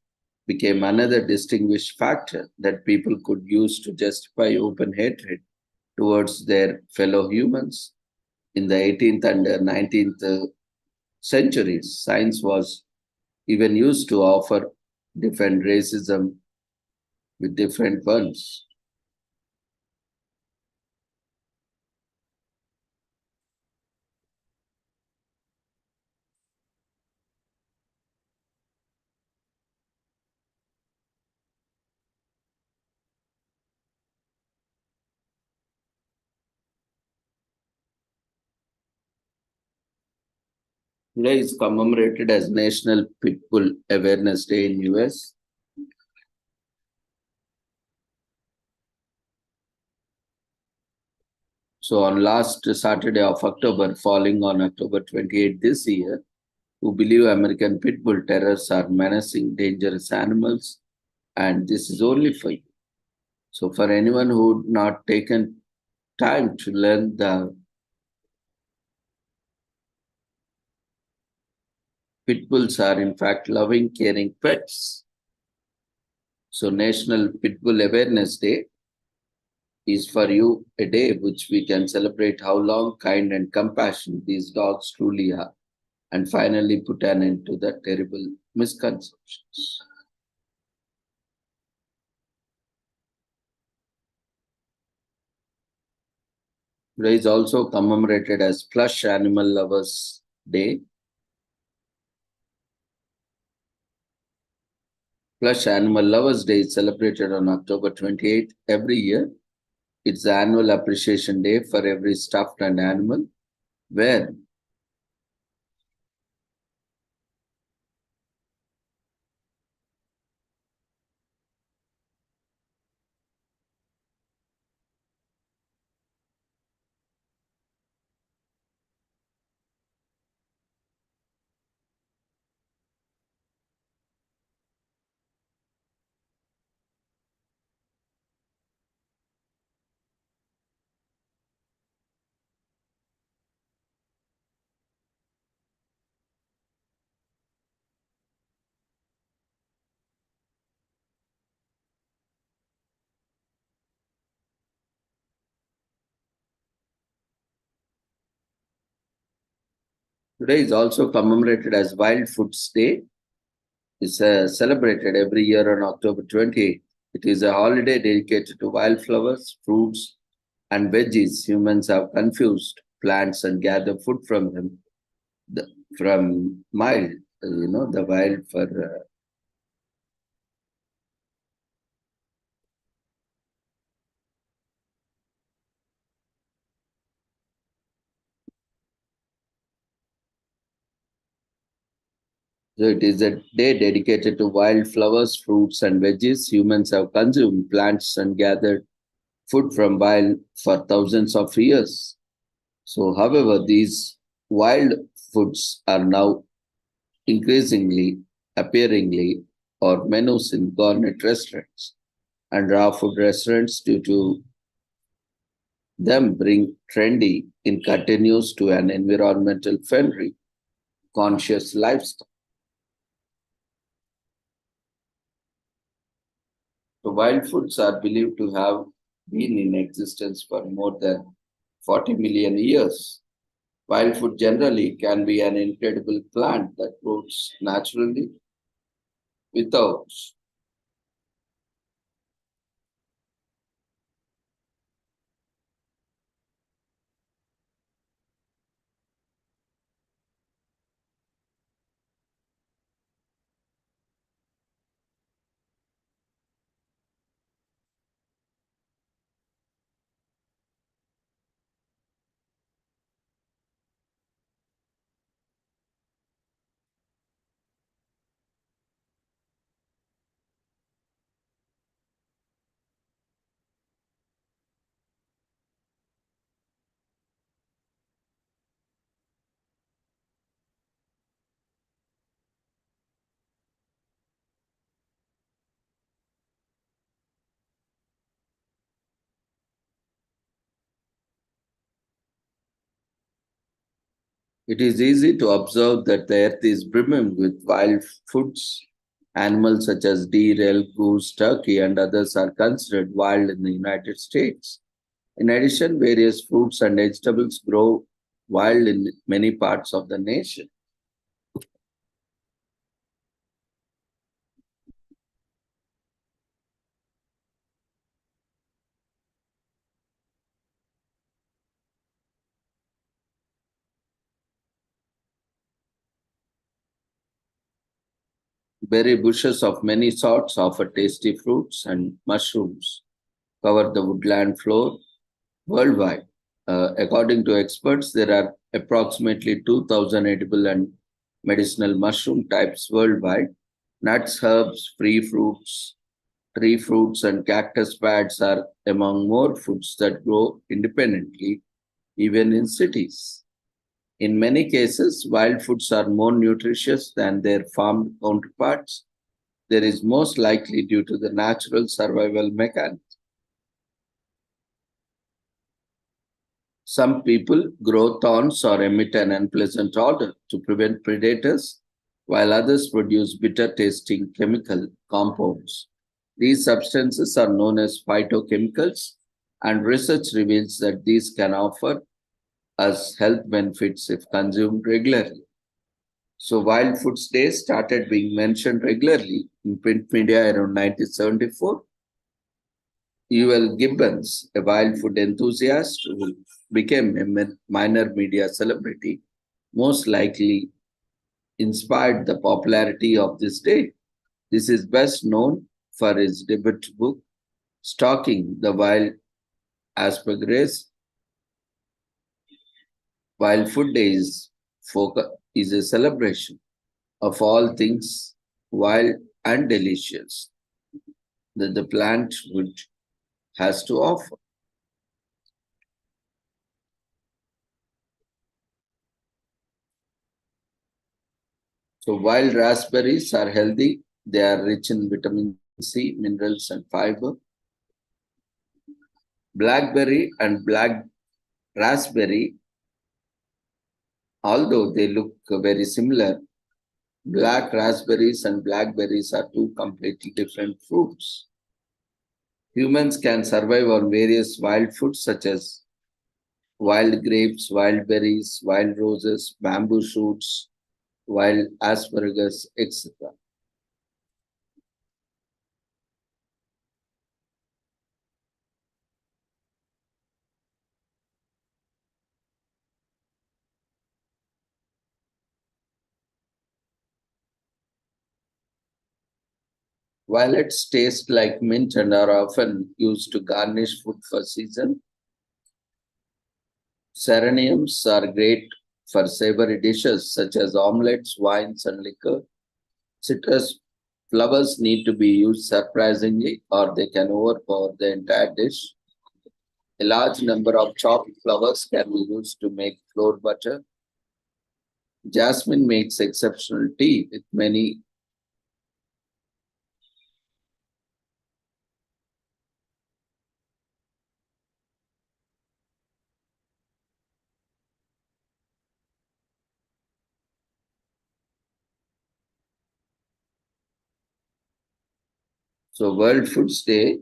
became another distinguished factor that people could use to justify open hatred towards their fellow humans. In the 18th and 19th centuries, science was even used to offer defend racism with different ones. Today is commemorated as National Pitbull Awareness Day in US. So on last Saturday of October, falling on October 28 this year, who believe American Pitbull Terriers are menacing, dangerous animals, and this is only for you. So for anyone who not taken time to learn the Pitbulls are in fact loving, caring pets. So National Pitbull Awareness Day is for you a day which we can celebrate how long, kind, and compassionate these dogs truly are, and finally put an end to the terrible misconceptions. Today is also commemorated as Plush Animal Lovers Day. Plush Animal Lovers Day is celebrated on October 28th every year. It's the annual appreciation day for every stuffed and animal where Today is also commemorated as Wild Foods Day. It's celebrated every year on October 28th. It is a holiday dedicated to wildflowers, fruits, and veggies. Humans have confused plants and gather food from them. The, from mild, the wild for so it is a day dedicated to wildflowers, fruits, and veggies. Humans have consumed plants and gathered food from wild for thousands of years. So, however, these wild foods are now increasingly appearingly or menus in gourmet restaurants and raw food restaurants due to them bring trendy in continues to an environmental friendly conscious lifestyle. So wild foods are believed to have been in existence for more than 40 million years. Wild food generally can be an incredible plant that grows naturally without it is easy to observe that the earth is brimming with wild foods. Animals such as deer, elk, goose, turkey, and others are considered wild in the United States. In addition, various fruits and vegetables grow wild in many parts of the nation. Berry bushes of many sorts offer tasty fruits, and mushrooms cover the woodland floor worldwide. According to experts, there are approximately 2,000 edible and medicinal mushroom types worldwide. Nuts, herbs, tree fruits, and cactus pads are among more foods that grow independently, even in cities. In many cases, wild foods are more nutritious than their farmed counterparts. There is most likely due to the natural survival mechanism. Some people grow thorns or emit an unpleasant odor to prevent predators, while others produce bitter tasting chemical compounds. These substances are known as phytochemicals, and research reveals that these can offer us health benefits if consumed regularly. So, Wild Foods Day started being mentioned regularly in print media around 1974. U.L. Gibbons, a wild food enthusiast who became a minor media celebrity, most likely inspired the popularity of this day. This is best known for his debut book, Stalking the Wild Asparagus. Wild Food Day is a celebration of all things wild and delicious that the plant would has to offer. So wild raspberries are healthy. They are rich in vitamin C, minerals, and fiber. Blackberry and black raspberry, although they look very similar, black raspberries and blackberries are two completely different fruits. Humans can survive on various wild foods such as wild grapes, wild berries, wild roses, bamboo shoots, wild asparagus, etc. Violets taste like mint and are often used to garnish food for season. Sereniums are great for savory dishes such as omelets, wines, and liquor. Citrus flowers need to be used surprisingly or they can overpower the entire dish. A large number of chopped flowers can be used to make flour butter. Jasmine makes exceptional tea with many. So, World Foods Day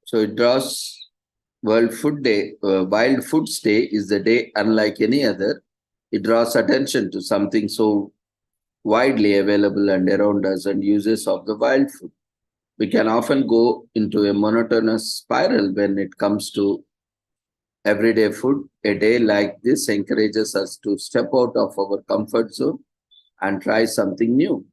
So it draws World Food Day, Wild Foods Day is the day unlike any other. It draws attention to something so widely available and around us and uses of the wild food. We can often go into a monotonous spiral when it comes to everyday food. A day like this encourages us to step out of our comfort zone and try something new.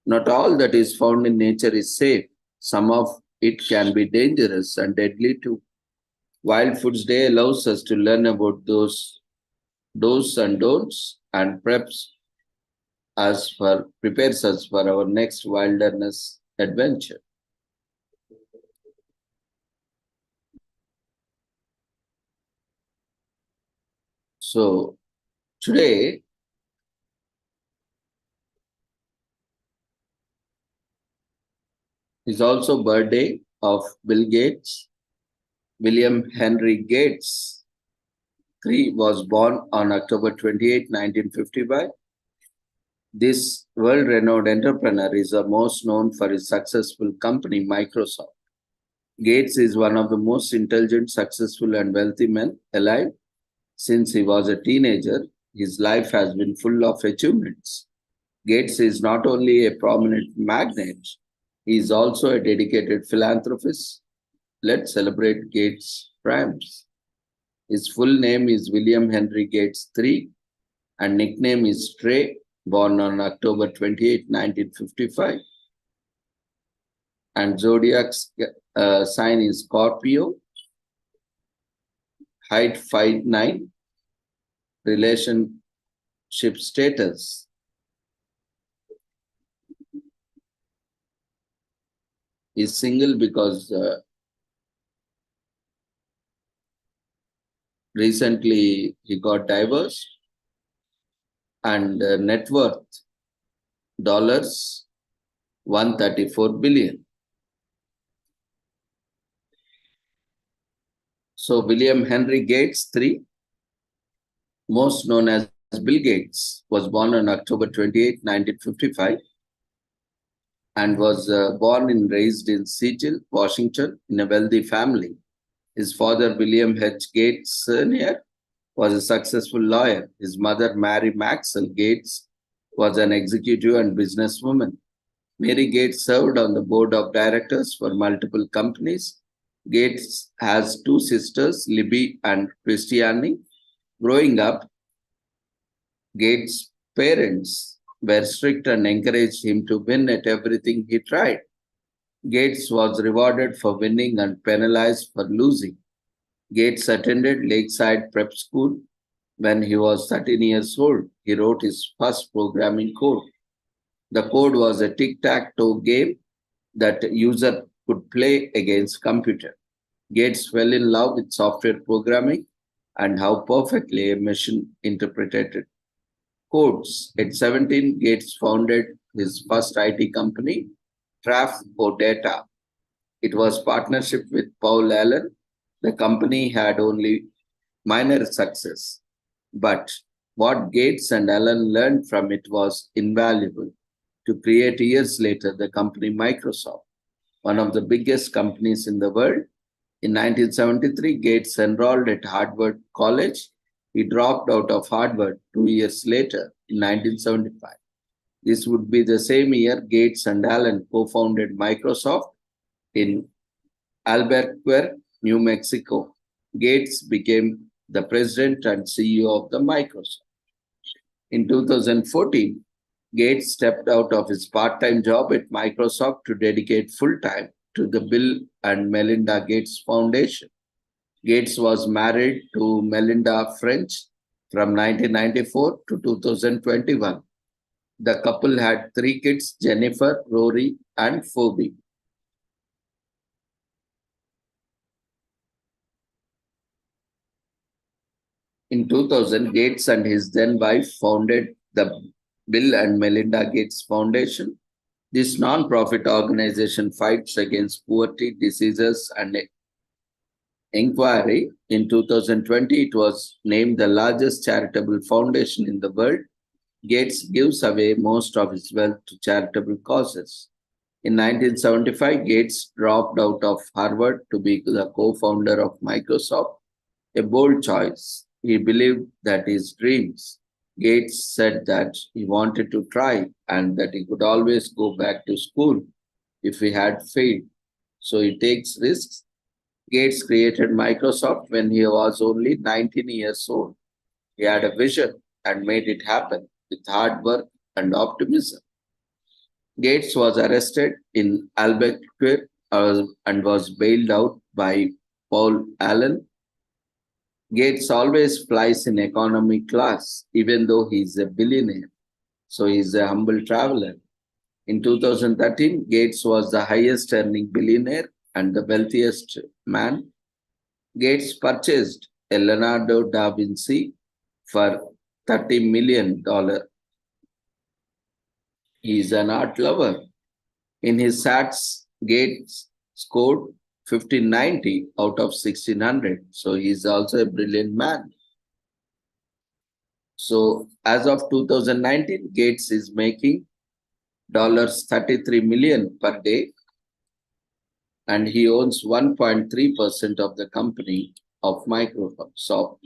Not all that is found in nature is safe. Some of it can be dangerous and deadly too. Wild Foods Day allows us to learn about those do's and don'ts and prepares us for our next wilderness adventure. So today is also birthday of Bill Gates. William Henry Gates III was born on October 28, 1955. This world-renowned entrepreneur is most known for his successful company, Microsoft. Gates is one of the most intelligent, successful, and wealthy men alive. Since he was a teenager, his life has been full of achievements. Gates is not only a prominent magnate, he is also a dedicated philanthropist. Let's celebrate Gates' triumphs. His full name is William Henry Gates III and nickname is Trey, born on October 28, 1955. And zodiac sign is Scorpio, height 5'9", relationship status. Is single because recently he got divorced, and net worth dollars 134 billion. So William Henry Gates III, most known as Bill Gates, was born on October 28, 1955 and was born and raised in Seattle, Washington in a wealthy family. His father, William H. Gates Sr., was a successful lawyer. His mother, Mary Maxwell Gates, was an executive and businesswoman. Mary Gates served on the board of directors for multiple companies. Gates has two sisters, Libby and Christiane. Growing up, Gates' parents were strict and encouraged him to win at everything he tried. Gates was rewarded for winning and penalized for losing. Gates attended Lakeside Prep School. When he was 13 years old, he wrote his first programming code. The code was a tic-tac-toe game that user could play against computer. Gates fell in love with software programming and how perfectly a machine interpreted codes. At 17, Gates founded his first IT company, Traf O Data. It was partnership with Paul Allen. The company had only minor success, but what Gates and Allen learned from it was invaluable. To create years later the company Microsoft, one of the biggest companies in the world. In 1973, Gates enrolled at Harvard College. He dropped out of Harvard 2 years later in 1975. This would be the same year Gates and Allen co-founded Microsoft in Albuquerque, New Mexico. Gates became the president and CEO of the Microsoft. In 2014, Gates stepped out of his part-time job at Microsoft to dedicate full-time to the Bill and Melinda Gates Foundation. Gates was married to Melinda French from 1994 to 2021. The couple had 3 kids, Jennifer, Rory, and Phoebe. In 2000, Gates and his then wife founded the Bill and Melinda Gates Foundation. This non-profit organization fights against poverty, diseases, and inquiry. In 2020, it was named the largest charitable foundation in the world. Gates gives away most of his wealth to charitable causes. In 1975, Gates dropped out of Harvard to be the co-founder of Microsoft, a bold choice. He believed that his dreams. Gates said that he wanted to try and that he could always go back to school if he had failed. So he takes risks. Gates created Microsoft when he was only 19 years old. He had a vision and made it happen with hard work and optimism. Gates was arrested in Albuquerque and was bailed out by Paul Allen. Gates always flies in economy class, even though he's a billionaire. So he's a humble traveler. In 2013, Gates was the highest earning billionaire and the wealthiest man. Gates purchased a Leonardo da Vinci for $30 million. He is an art lover. In his SATs, Gates scored 1590 out of 1600. So he is also a brilliant man. So as of 2019, Gates is making $33 million per day, and he owns 1.3% of the company of Microsoft.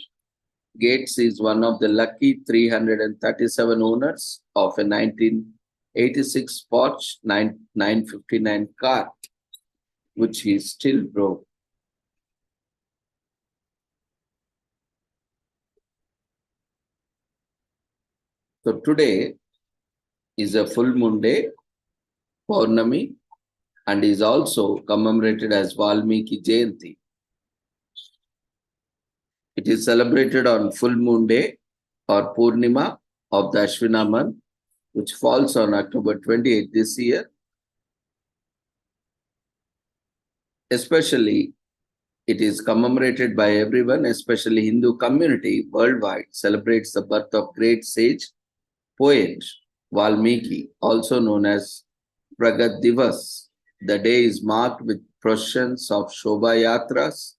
Gates is one of the lucky 337 owners of a 1986 Porsche 959 car, which he still drove. So today is a full moon day, Purnami, and is also commemorated as Valmiki Jayanti. It is celebrated on full moon day or Purnima of the Ashwina month, which falls on October 28 this year. Especially, it is commemorated by everyone, especially Hindu community worldwide celebrates the birth of great sage, poet Valmiki, also known as Pragat Divas. The day is marked with processions of Shobha Yatras,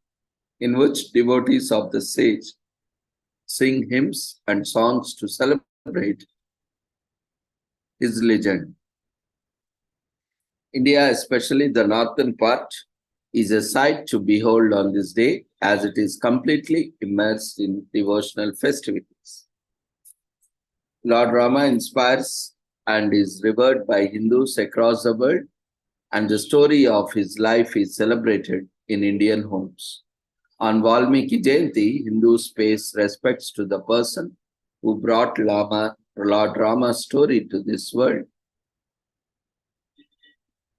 in which devotees of the sage sing hymns and songs to celebrate his legend. India, especially the northern part, is a sight to behold on this day, as it is completely immersed in devotional festivities. Lord Rama inspires and is revered by Hindus across the world, and the story of his life is celebrated in Indian homes. On Valmiki Jayanti, Hindus pays respects to the person who brought Lord Rama's story to this world.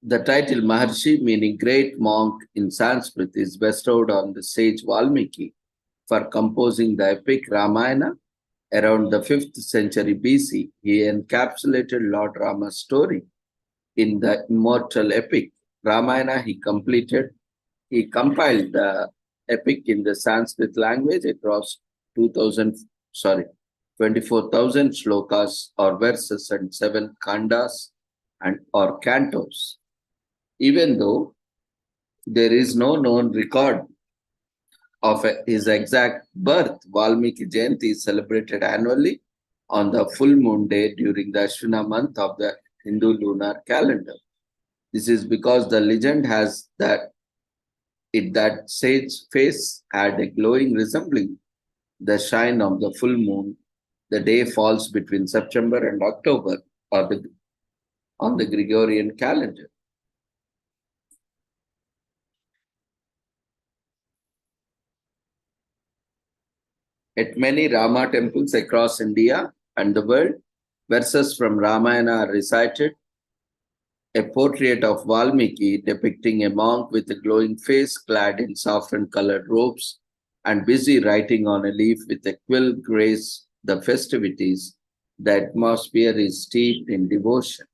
The title Maharshi, meaning great monk in Sanskrit, is bestowed on the sage Valmiki for composing the epic Ramayana around the 5th century BC. He encapsulated Lord Rama's story in the immortal epic Ramayana. He compiled the epic in the Sanskrit language across 24,000 shlokas or verses and 7 khandas and or cantos. Even though there is no known record of his exact birth, Valmiki Jayanti is celebrated annually on the full moon day during the Ashwina month of the Hindu lunar calendar. This is because the legend has that sage face had a glowing resembling the shine of the full moon. The day falls between September and October on the Gregorian calendar. At many Rama temples across India and the world, verses from Ramayana are recited. A portrait of Valmiki depicting a monk with a glowing face clad in saffron colored robes and busy writing on a leaf with a quill grace the festivities. The atmosphere is steeped in devotion.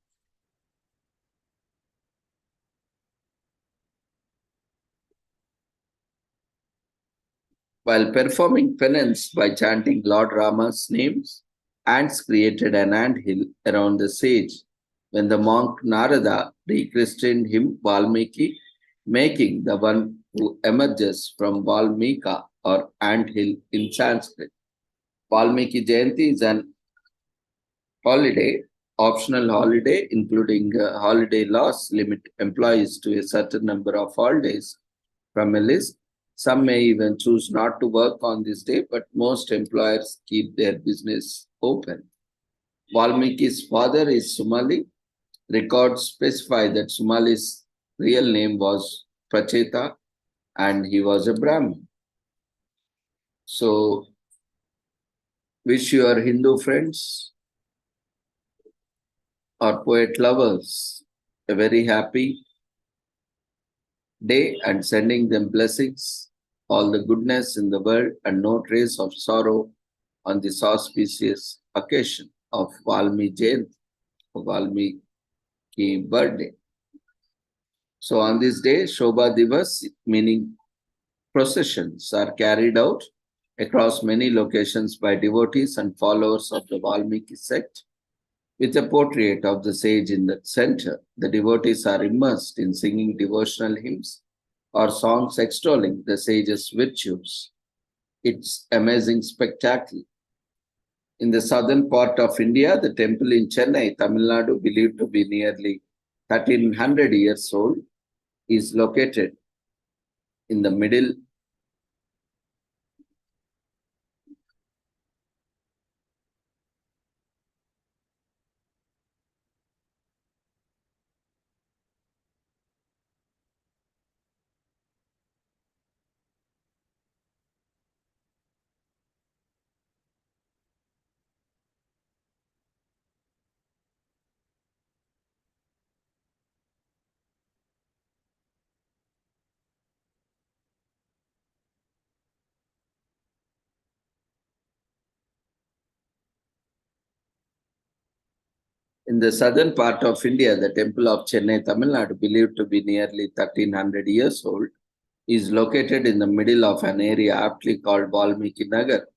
While performing penance by chanting Lord Rama's names, ants created an anthill around the sage. When the monk Narada rechristened him Valmiki, making the one who emerges from Valmika or anthill in Sanskrit. Valmiki Jayanti is an holiday, optional holiday, including holiday laws limit employees to a certain number of holidays from a list. Some may even choose not to work on this day, but most employers keep their business open. Valmiki's father is Sumali. Records specify that Sumali's real name was Pracheta and he was a Brahmin. So, wish your Hindu friends or poet lovers a very happy day and sending them blessings, all the goodness in the world, and no trace of sorrow on this auspicious occasion of Valmiki Jayanti, of Valmiki birthday. So on this day, Shobha Divas, meaning processions, are carried out across many locations by devotees and followers of the Valmiki sect, with a portrait of the sage in the center. The devotees are immersed in singing devotional hymns or songs extolling the sage's virtues. It's amazing spectacle. In the southern part of India, the temple in Chennai, Tamil Nadu, believed to be nearly 1300 years old, is located in the middle In the southern part of India, the temple of Chennai, Tamil Nadu, believed to be nearly 1300 years old, is located in the middle of an area aptly called Valmiki Nagar.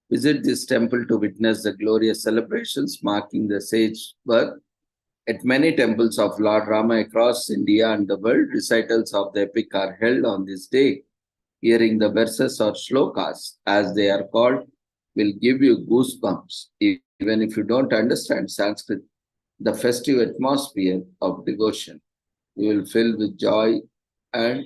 Visit this temple to witness the glorious celebrations marking the sage's birth. At many temples of Lord Rama across India and the world, recitals of the epic are held on this day. Hearing the verses or shlokas, as they are called, will give you goosebumps. Even if you don't understand Sanskrit, the festive atmosphere of devotion, you will fill with joy and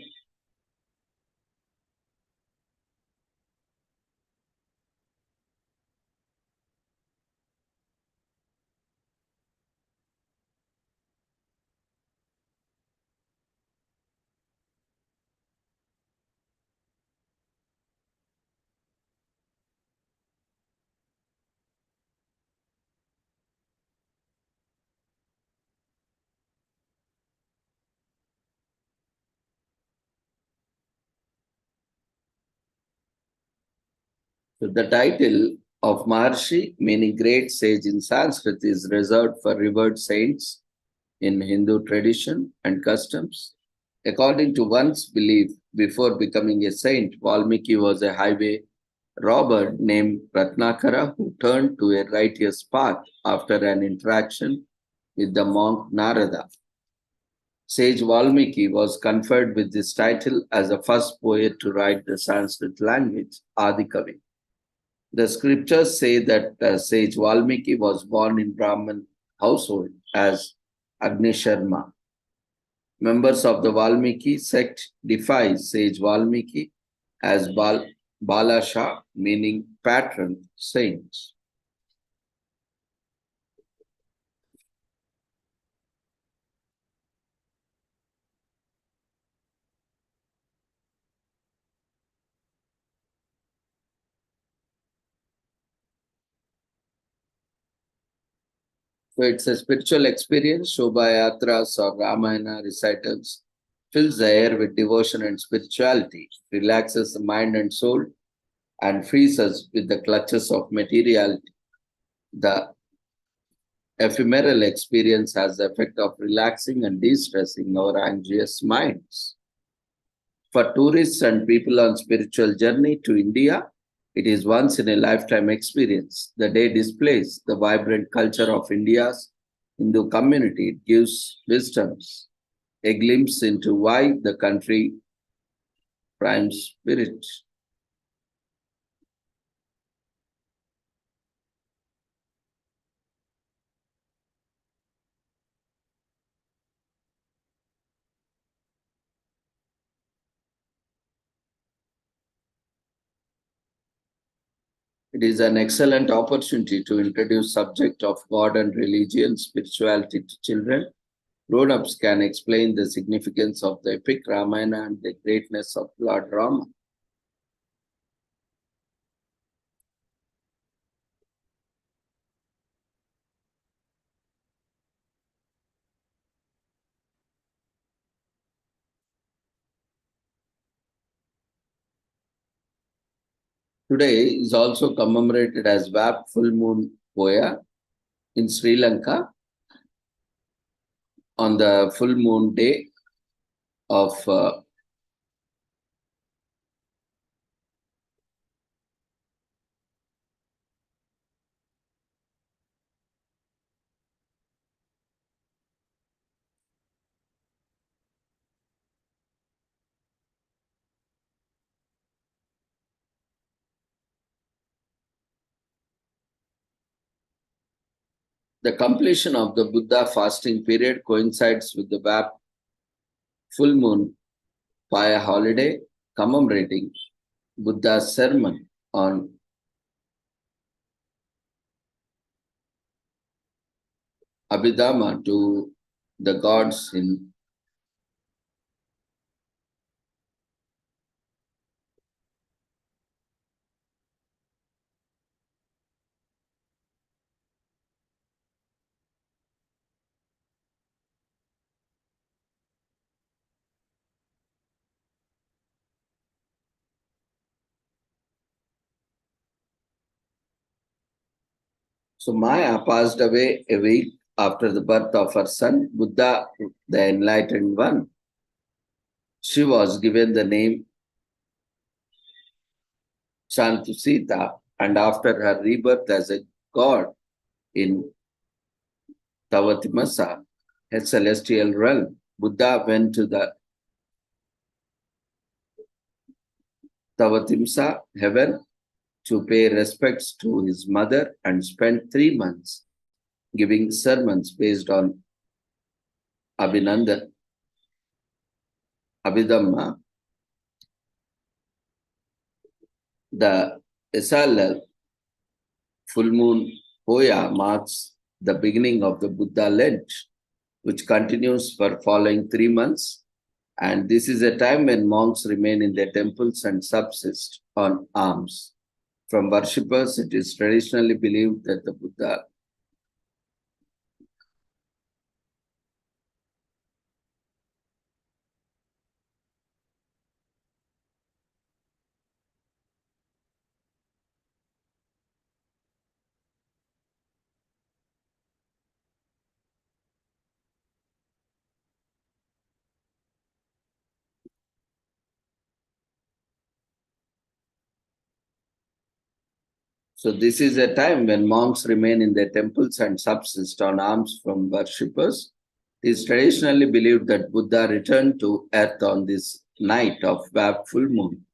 So the title of Maharshi, meaning great sage in Sanskrit, is reserved for revered saints in Hindu tradition and customs. According to one's belief, before becoming a saint, Valmiki was a highway robber named Ratnakara who turned to a righteous path after an interaction with the monk Narada. Sage Valmiki was conferred with this title as the first poet to write the Sanskrit language, Adikavi. The scriptures say that sage Valmiki was born in Brahmin household as Agnisharma. Members of the Valmiki sect defy sage Valmiki as Balasha, meaning patron saint. So it's a spiritual experience. Shobha Yatras or Ramayana recitals fills the air with devotion and spirituality, relaxes the mind and soul, and frees us with the clutches of materiality. The ephemeral experience has the effect of relaxing and de-stressing our anxious minds. For tourists and people on spiritual journey to India, it is once in a lifetime experience. The day displays the vibrant culture of India's Hindu community. It gives wisdoms, a glimpse into why the country prime spirit. It is an excellent opportunity to introduce subject of God and religion, spirituality to children. Grown-ups can explain the significance of the epic Ramayana and the greatness of Lord Rama. Today is also commemorated as VAP full moon Poya in Sri Lanka on the full moon day of the completion of the Buddha fasting period coincides with the VAP full moon Paya holiday commemorating Buddha's sermon on Abhidhamma to the gods in So Maya passed away a week after the birth of her son, Buddha, the Enlightened One. She was given the name Shantusita, and after her rebirth as a god in Tavatimasa, a celestial realm, Buddha went to the Tavatimsa heaven to pay respects to his mother and spent 3 months giving sermons based on Abhinanda, Abhidhamma. The Isala full moon Hoya marks the beginning of the Buddha Lent, which continues for following 3 months. And this is a time when monks remain in their temples and subsist on alms. From worshippers, it is traditionally believed that the Buddha So this is a time when monks remain in their temples and subsist on alms from worshippers. It is traditionally believed that Buddha returned to earth on this night of Vab full moon,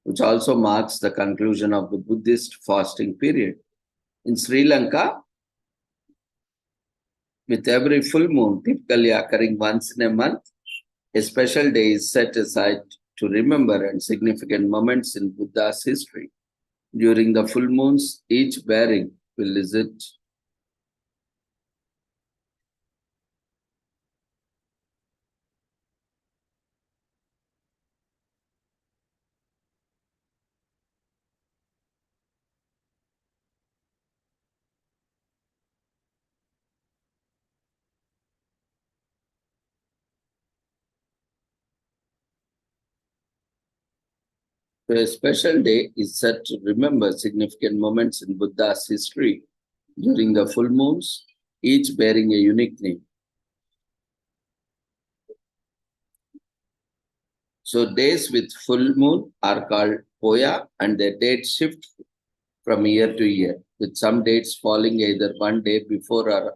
which also marks the conclusion of the Buddhist fasting period. In Sri Lanka, with every full moon typically occurring once in a month, a special day is set aside to remember and significant moments in Buddha's history. During the full moons, each bearing will visit so a special day is set to remember significant moments in Buddha's history during the full moons, each bearing a unique name. So days with full moon are called Poya and their dates shift from year to year, with some dates falling either one day before or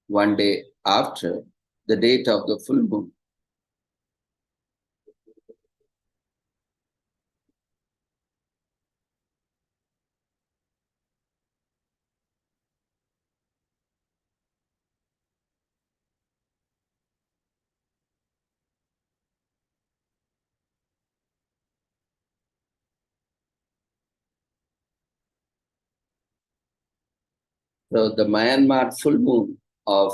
one day after the date of the full moon. So the Myanmar full moon of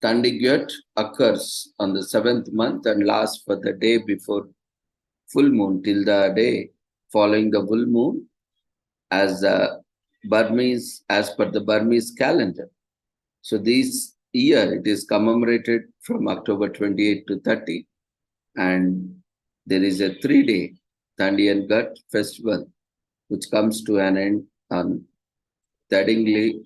Tandigyut occurs on the seventh month and lasts for the day before full moon till the day following the full moon as per the Burmese calendar. So this year it is commemorated from October 28 to 30, and there is a 3-day Thandian Gut festival which comes to an end on Tadingli.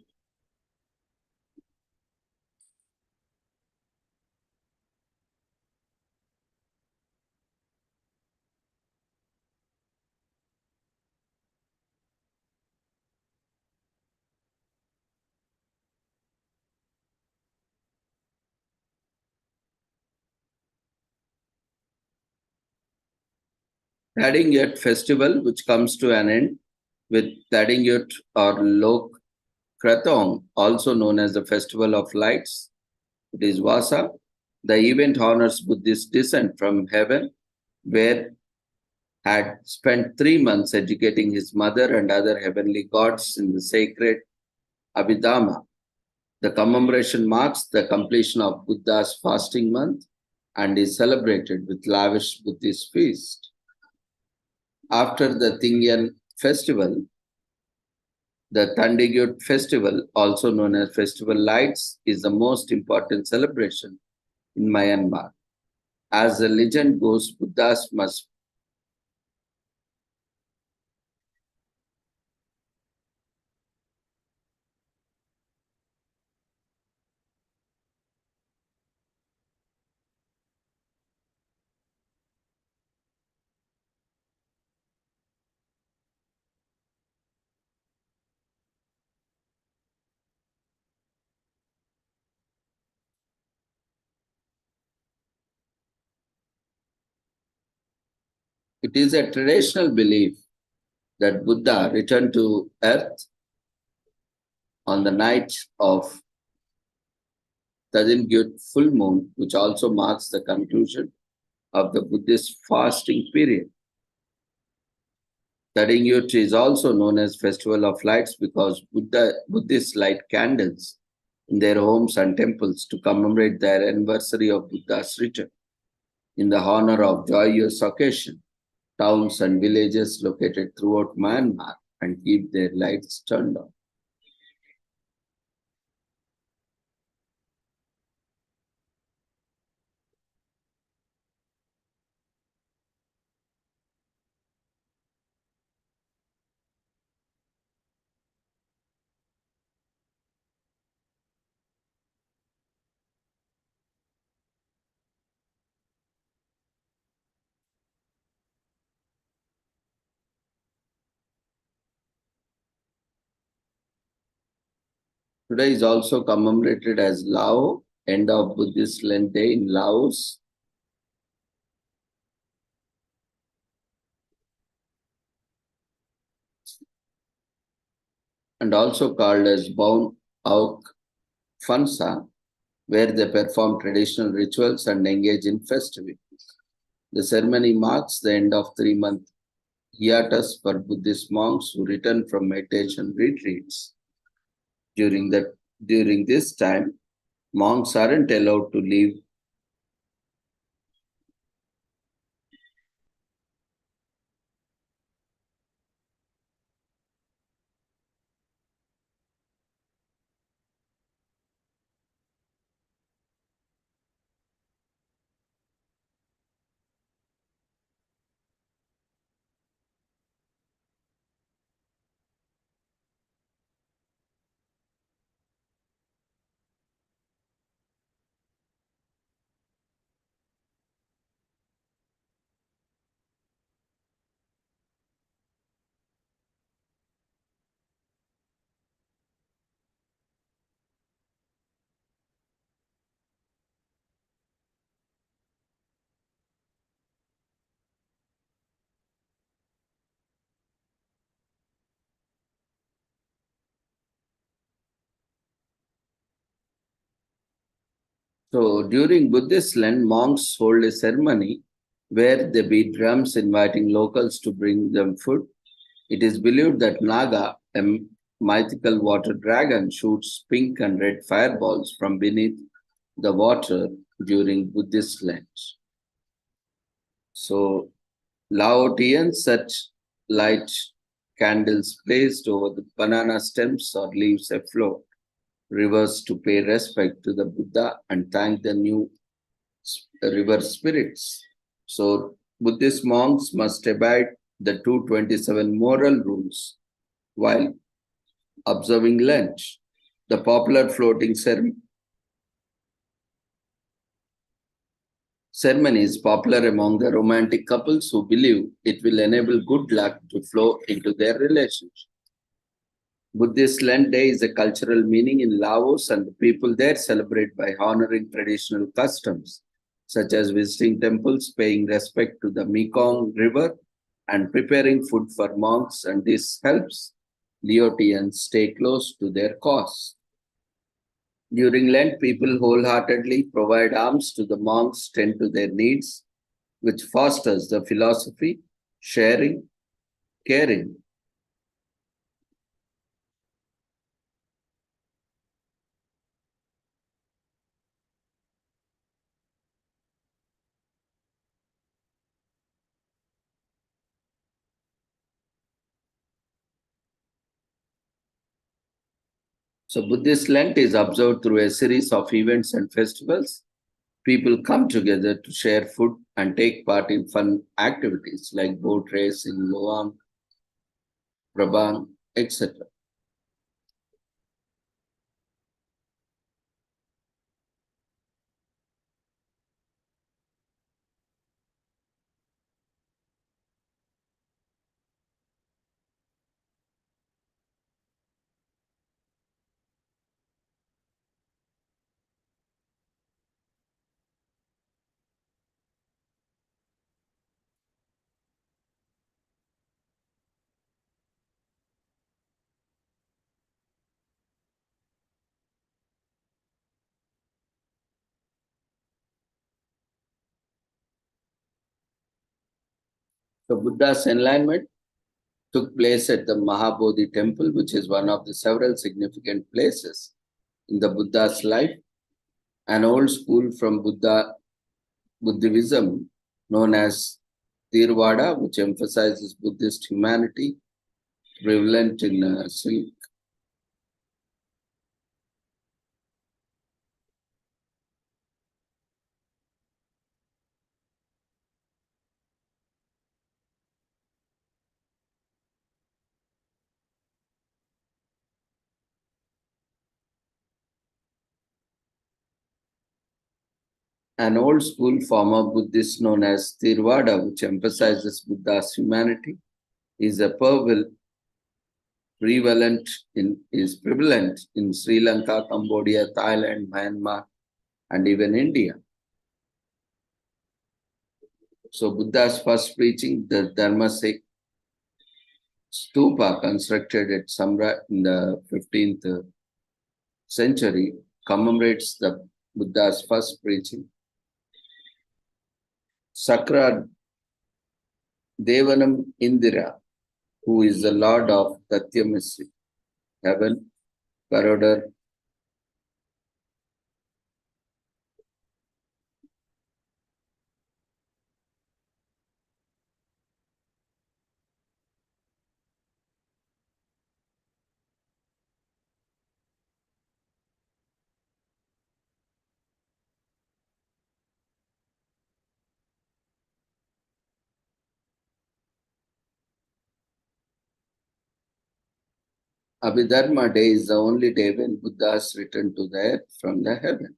Tadingyut festival, which comes to an end with Tadingyut or Lok Krathong, also known as the Festival of Lights. It is Vasa. The event honors Buddhist descent from heaven, where had spent 3 months educating his mother and other heavenly gods in the sacred Abhidhamma. The commemoration marks the completion of Buddha's fasting month and is celebrated with lavish Buddhist feast. After the Tingyan festival, the Thandigyut festival, also known as Festival Lights, is the most important celebration in Myanmar. As the legend goes, Buddhas must It is a traditional belief that Buddha returned to earth on the night of Tadingyut full moon, which also marks the conclusion of the Buddhist fasting period. Tadingyut is also known as Festival of Lights because Buddhists light candles in their homes and temples to commemorate their anniversary of Buddha's return. In the honor of joyous occasion, towns and villages located throughout Myanmar and keep their lights turned on. Today is also commemorated as Lao, end of Buddhist Lent Day in Laos. And also called as Baun Auk Fansa, where they perform traditional rituals and engage in festivities. The ceremony marks the end of 3-month hiatus for Buddhist monks who return from meditation retreats. During this time, monks aren't allowed to leave. So during Buddhist Lent, monks hold a ceremony where they beat drums inviting locals to bring them food. It is believed that Naga, a mythical water dragon, shoots pink and red fireballs from beneath the water during Buddhist Lent. So Laotians set light candles placed over the banana stems or leaves afloat rivers to pay respect to the Buddha and thank the new river spirits. So Buddhist monks must abide the 227 moral rules while observing Lent. The popular floating ceremony is popular among the romantic couples who believe it will enable good luck to flow into their relationship. Buddhist Lent Day is a cultural meaning in Laos, and the people there celebrate by honoring traditional customs, such as visiting temples, paying respect to the Mekong River, and preparing food for monks, and this helps Laotians stay close to their cause. During Lent, people wholeheartedly provide alms to the monks, tend to their needs, which fosters the philosophy, sharing, caring. So Buddhist Lent is observed through a series of events and festivals. People come together to share food and take part in fun activities like boat racing, Luang, Prabang, etc. So Buddha's enlightenment took place at the Mahabodhi temple, which is one of the several significant places in the Buddha's life. An old school from Buddhism known as Theravada, which emphasizes Buddhist humanity, prevalent in Sri. An old school form of Buddhist known as Theravada, which emphasizes Buddha's humanity, is a prevalent in Sri Lanka, Cambodia, Thailand, Myanmar, and even India. So Buddha's first preaching, the Dharmasik stupa constructed at Samra in the 15th century, commemorates the Buddha's first preaching. Sakra Devanam Indira, who is the Lord of Tatyamasi, heaven, Parodar, Abhidharma day is the only day when Buddhas return to the earth from the heaven.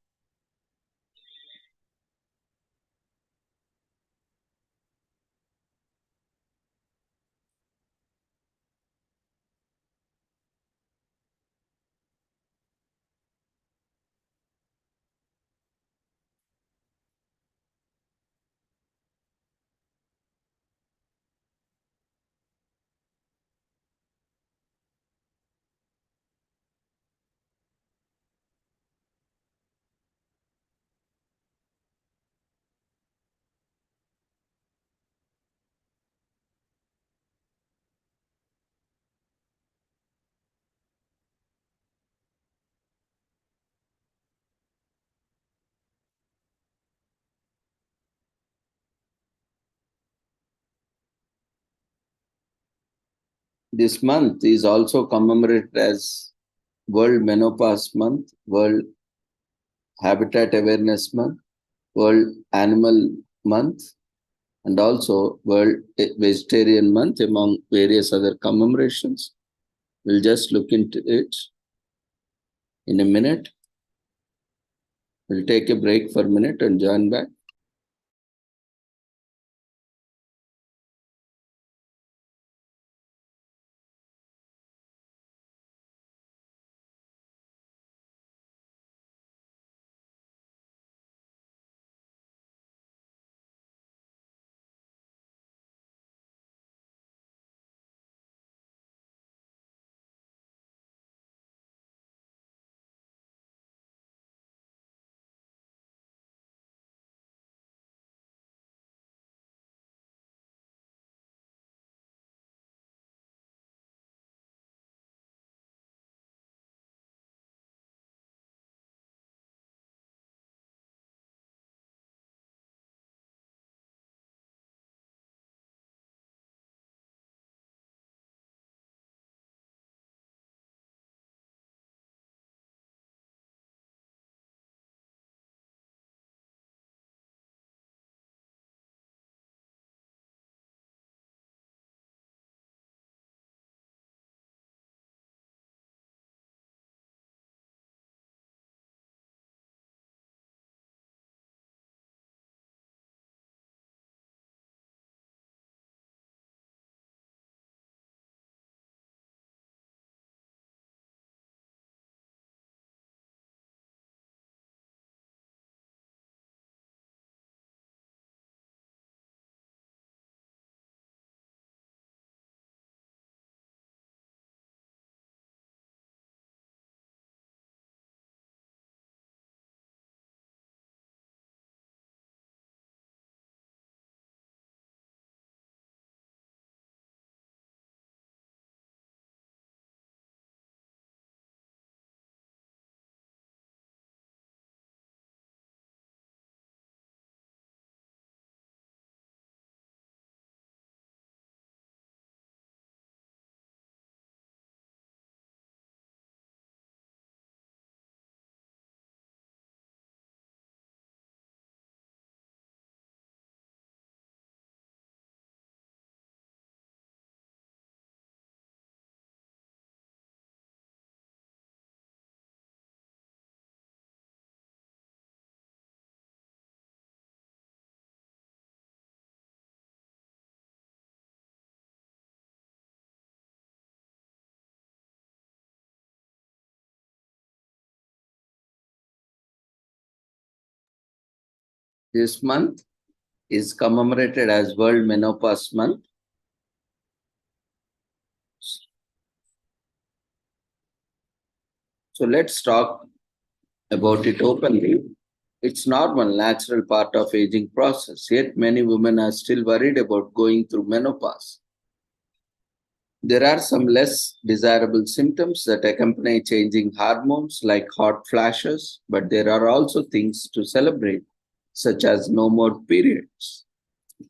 This month is also commemorated as World Menopause Month, World Habitat Awareness Month, World Animal Month, and also World Vegetarian Month, among various other commemorations. We'll just look into it in a minute. We'll take a break for a minute and join back. This month is commemorated as World Menopause Month. So let's talk about it openly. It's normal, natural part of aging process, yet many women are still worried about going through menopause. There are some less desirable symptoms that accompany changing hormones like hot flashes, but there are also things to celebrate, such as no more periods,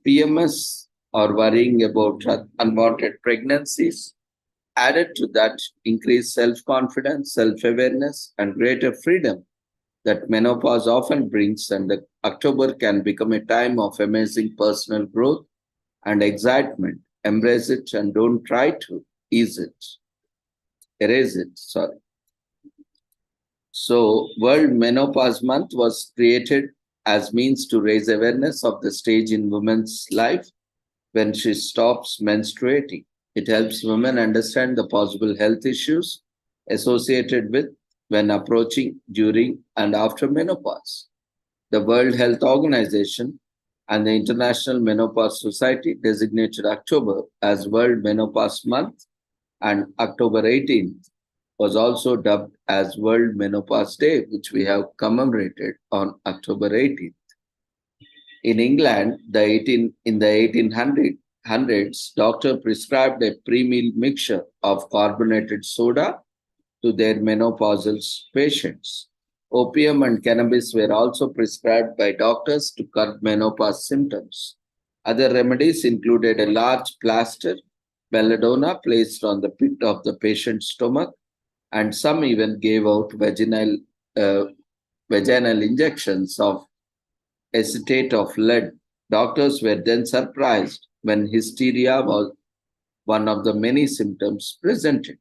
PMS, or worrying about unwanted pregnancies. Added to that, increased self-confidence, self-awareness, and greater freedom that menopause often brings, and that October can become a time of amazing personal growth and excitement. Embrace it and don't try to erase it. Sorry. So, World Menopause Month was created as means to raise awareness of the stage in women's life when she stops menstruating. It helps women understand the possible health issues associated with when approaching, during, and after menopause. The World Health Organization and the International Menopause Society designated October as World Menopause Month, and October 18th was also dubbed as World Menopause Day, which we have commemorated on October 18th. In England, in the 1800s, doctor prescribed a pre-meal mixture of carbonated soda to their menopausal patients. Opium and cannabis were also prescribed by doctors to curb menopause symptoms. Other remedies included a large plaster, belladonna, placed on the pit of the patient's stomach, and some even gave out vaginal injections of acetate of lead. Doctors were then surprised when hysteria was one of the many symptoms presented.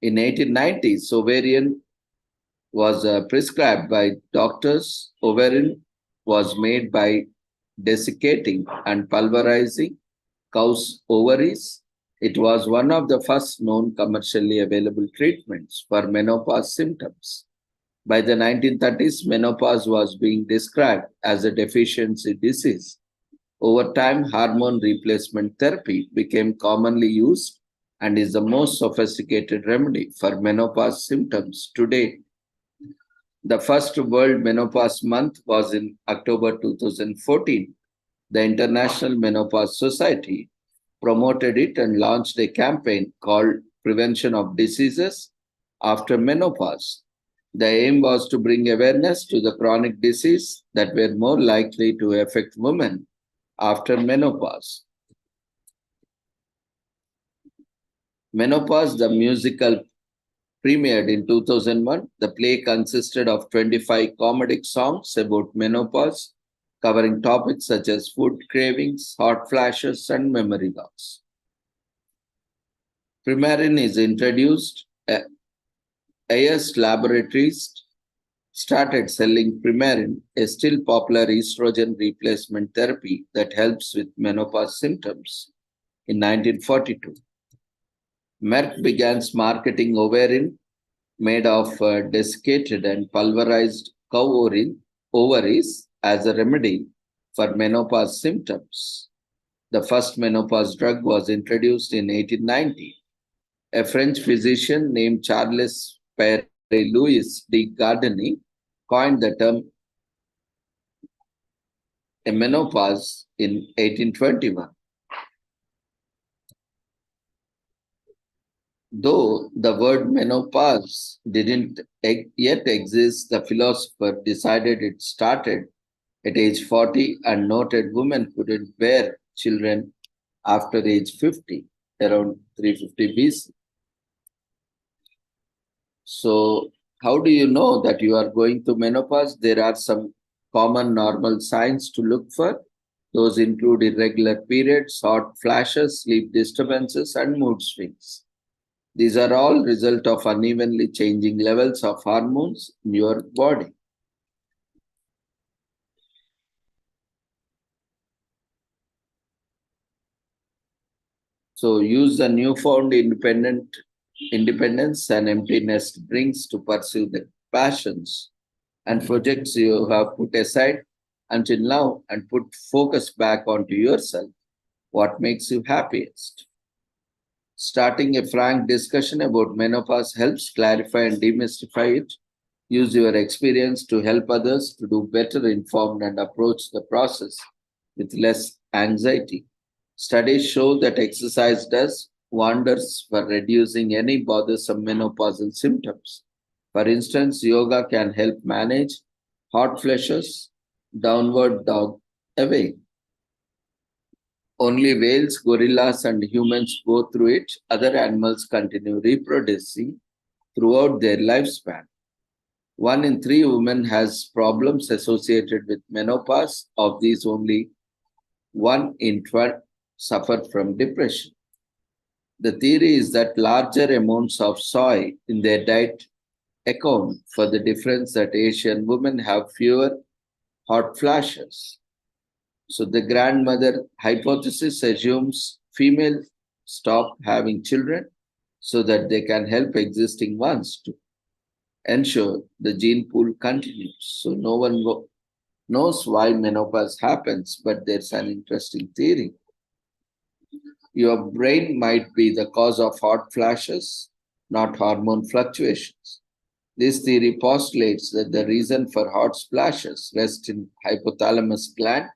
In 1890s, ovarian was prescribed by doctors. Ovarian was made by desiccating and pulverizing cow's ovaries. It was one of the first known commercially available treatments for menopause symptoms. By the 1930s, menopause was being described as a deficiency disease. Over time, hormone replacement therapy became commonly used and is the most sophisticated remedy for menopause symptoms today. The first World Menopause Month was in October 2014. The International Menopause Society promoted it and launched a campaign called Prevention of Diseases After Menopause. The aim was to bring awareness to the chronic disease that were more likely to affect women after menopause. Menopause, the musical, premiered in 2001. The play consisted of 25 comedic songs about menopause, covering topics such as food cravings, hot flashes, and memory loss. Primarin is introduced. AS Laboratories started selling Primarin, a still popular estrogen replacement therapy that helps with menopause symptoms, in 1942. Merck began marketing Ovarin, made of desiccated and pulverized cow ovaries, as a remedy for menopause symptoms. The first menopause drug was introduced in 1890. A French physician named Charles Louis de Gardeny coined the term menopause in 1821. Though the word menopause didn't yet exist, the philosopher decided it started at age 40 and noted women couldn't bear children after age 50, around 350 BC. So, how do you know that you are going through menopause? There are some common normal signs to look for. Those include irregular periods, hot flashes, sleep disturbances, and mood swings. These are all result of unevenly changing levels of hormones in your body. So use the newfound independence and emptiness brings to pursue the passions and projects you have put aside until now and put focus back onto yourself. What makes you happiest? Starting a frank discussion about menopause helps clarify and demystify it. Use your experience to help others to do better informed and approach the process with less anxiety. Studies show that exercise does wonders for reducing any bothersome menopausal symptoms. For instance, yoga can help manage hot flushes, downward dog away. Only whales, gorillas, and humans go through it. Other animals continue reproducing throughout their lifespan. 1 in 3 women has problems associated with menopause. Of these, only 1 in 12 suffer from depression. The theory is that larger amounts of soy in their diet account for the difference that Asian women have fewer hot flashes. So the grandmother hypothesis assumes females stop having children so that they can help existing ones to ensure the gene pool continues. So no one knows why menopause happens, but there's an interesting theory. Your brain might be the cause of hot flashes, not hormone fluctuations. This theory postulates that the reason for hot splashes rests in hypothalamus gland,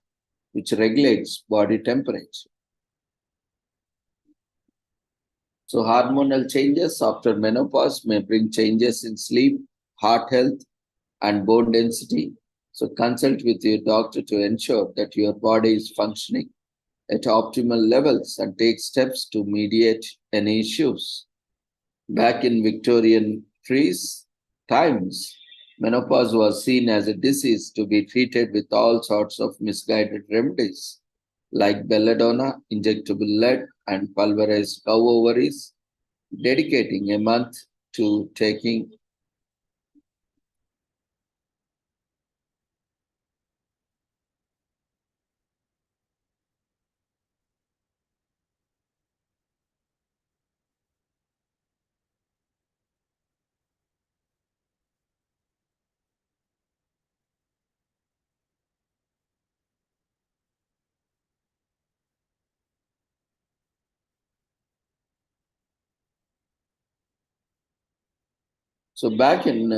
which regulates body temperature. So hormonal changes after menopause may bring changes in sleep, heart health, and bone density. So consult with your doctor to ensure that your body is functioning at optimal levels and take steps to mediate any issues. Back in Victorian times, menopause was seen as a disease to be treated with all sorts of misguided remedies like belladonna, injectable lead, and pulverized cow ovaries, dedicating a month to taking so back in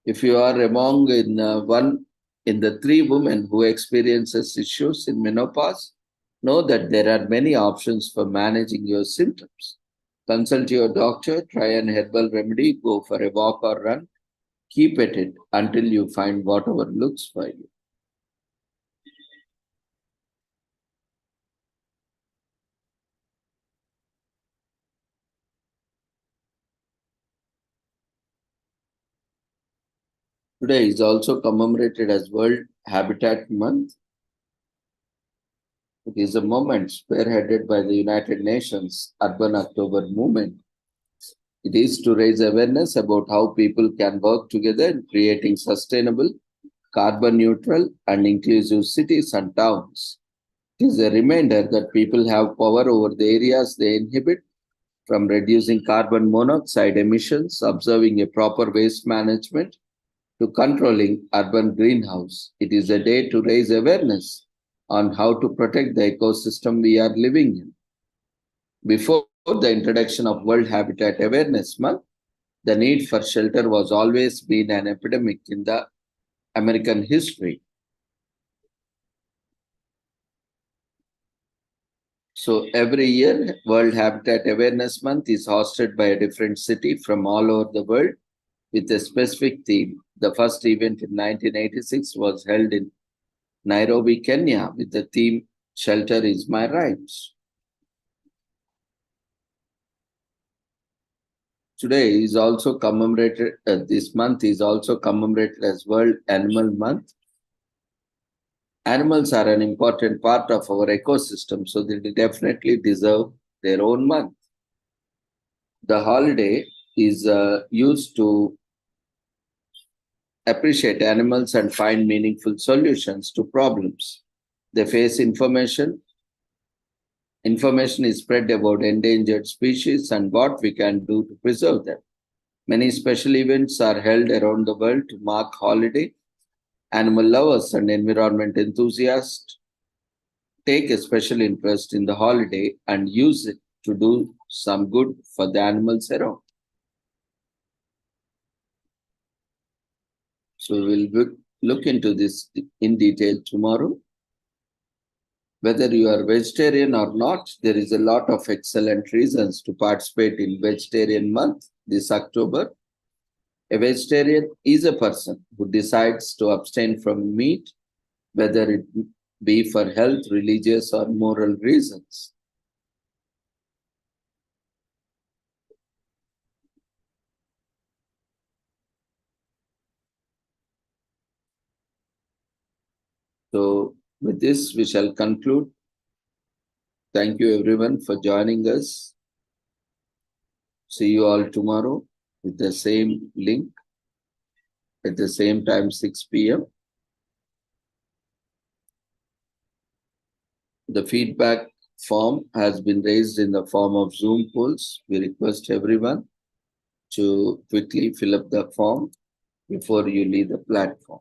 if you are among in one in the 3 women who experiences issues in menopause, know that there are many options for managing your symptoms. Consult your doctor, try an herbal remedy, go for a walk or run, keep at it until you find whatever looks for you. Today is also commemorated as World Habitat Month. It is a moment spearheaded by the United Nations Urban October movement. It is to raise awareness about how people can work together in creating sustainable, carbon neutral, and inclusive cities and towns. It is a reminder that people have power over the areas they inhabit, from reducing carbon monoxide emissions, observing a proper waste management, to controlling urban greenhouse. It is a day to raise awareness on how to protect the ecosystem we are living in. Before the introduction of World Habitat Awareness Month, the need for shelter was always been an epidemic in the American history. So every year, World Habitat Awareness Month is hosted by a different city from all over the world with a specific theme. The first event in 1986 was held in Nairobi, Kenya, with the theme Shelter is My Rights. Today is also commemorated, this month is also commemorated as World Animal Month. Animals are an important part of our ecosystem, so they definitely deserve their own month. The holiday is used to appreciate animals and find meaningful solutions to problems. They face information. Information is spread about endangered species and what we can do to preserve them. Many special events are held around the world to mark holiday. Animal lovers and environment enthusiasts take a special interest in the holiday and use it to do some good for the animals around. So we'll look into this in detail tomorrow. Whether you are vegetarian or not, there is a lot of excellent reasons to participate in Vegetarian Month this October. A vegetarian is a person who decides to abstain from meat, whether it be for health, religious, or moral reasons. So with this, we shall conclude. Thank you everyone for joining us. See you all tomorrow with the same link at the same time, 6 p.m. The feedback form has been raised in the form of Zoom polls. We request everyone to quickly fill up the form before you leave the platform.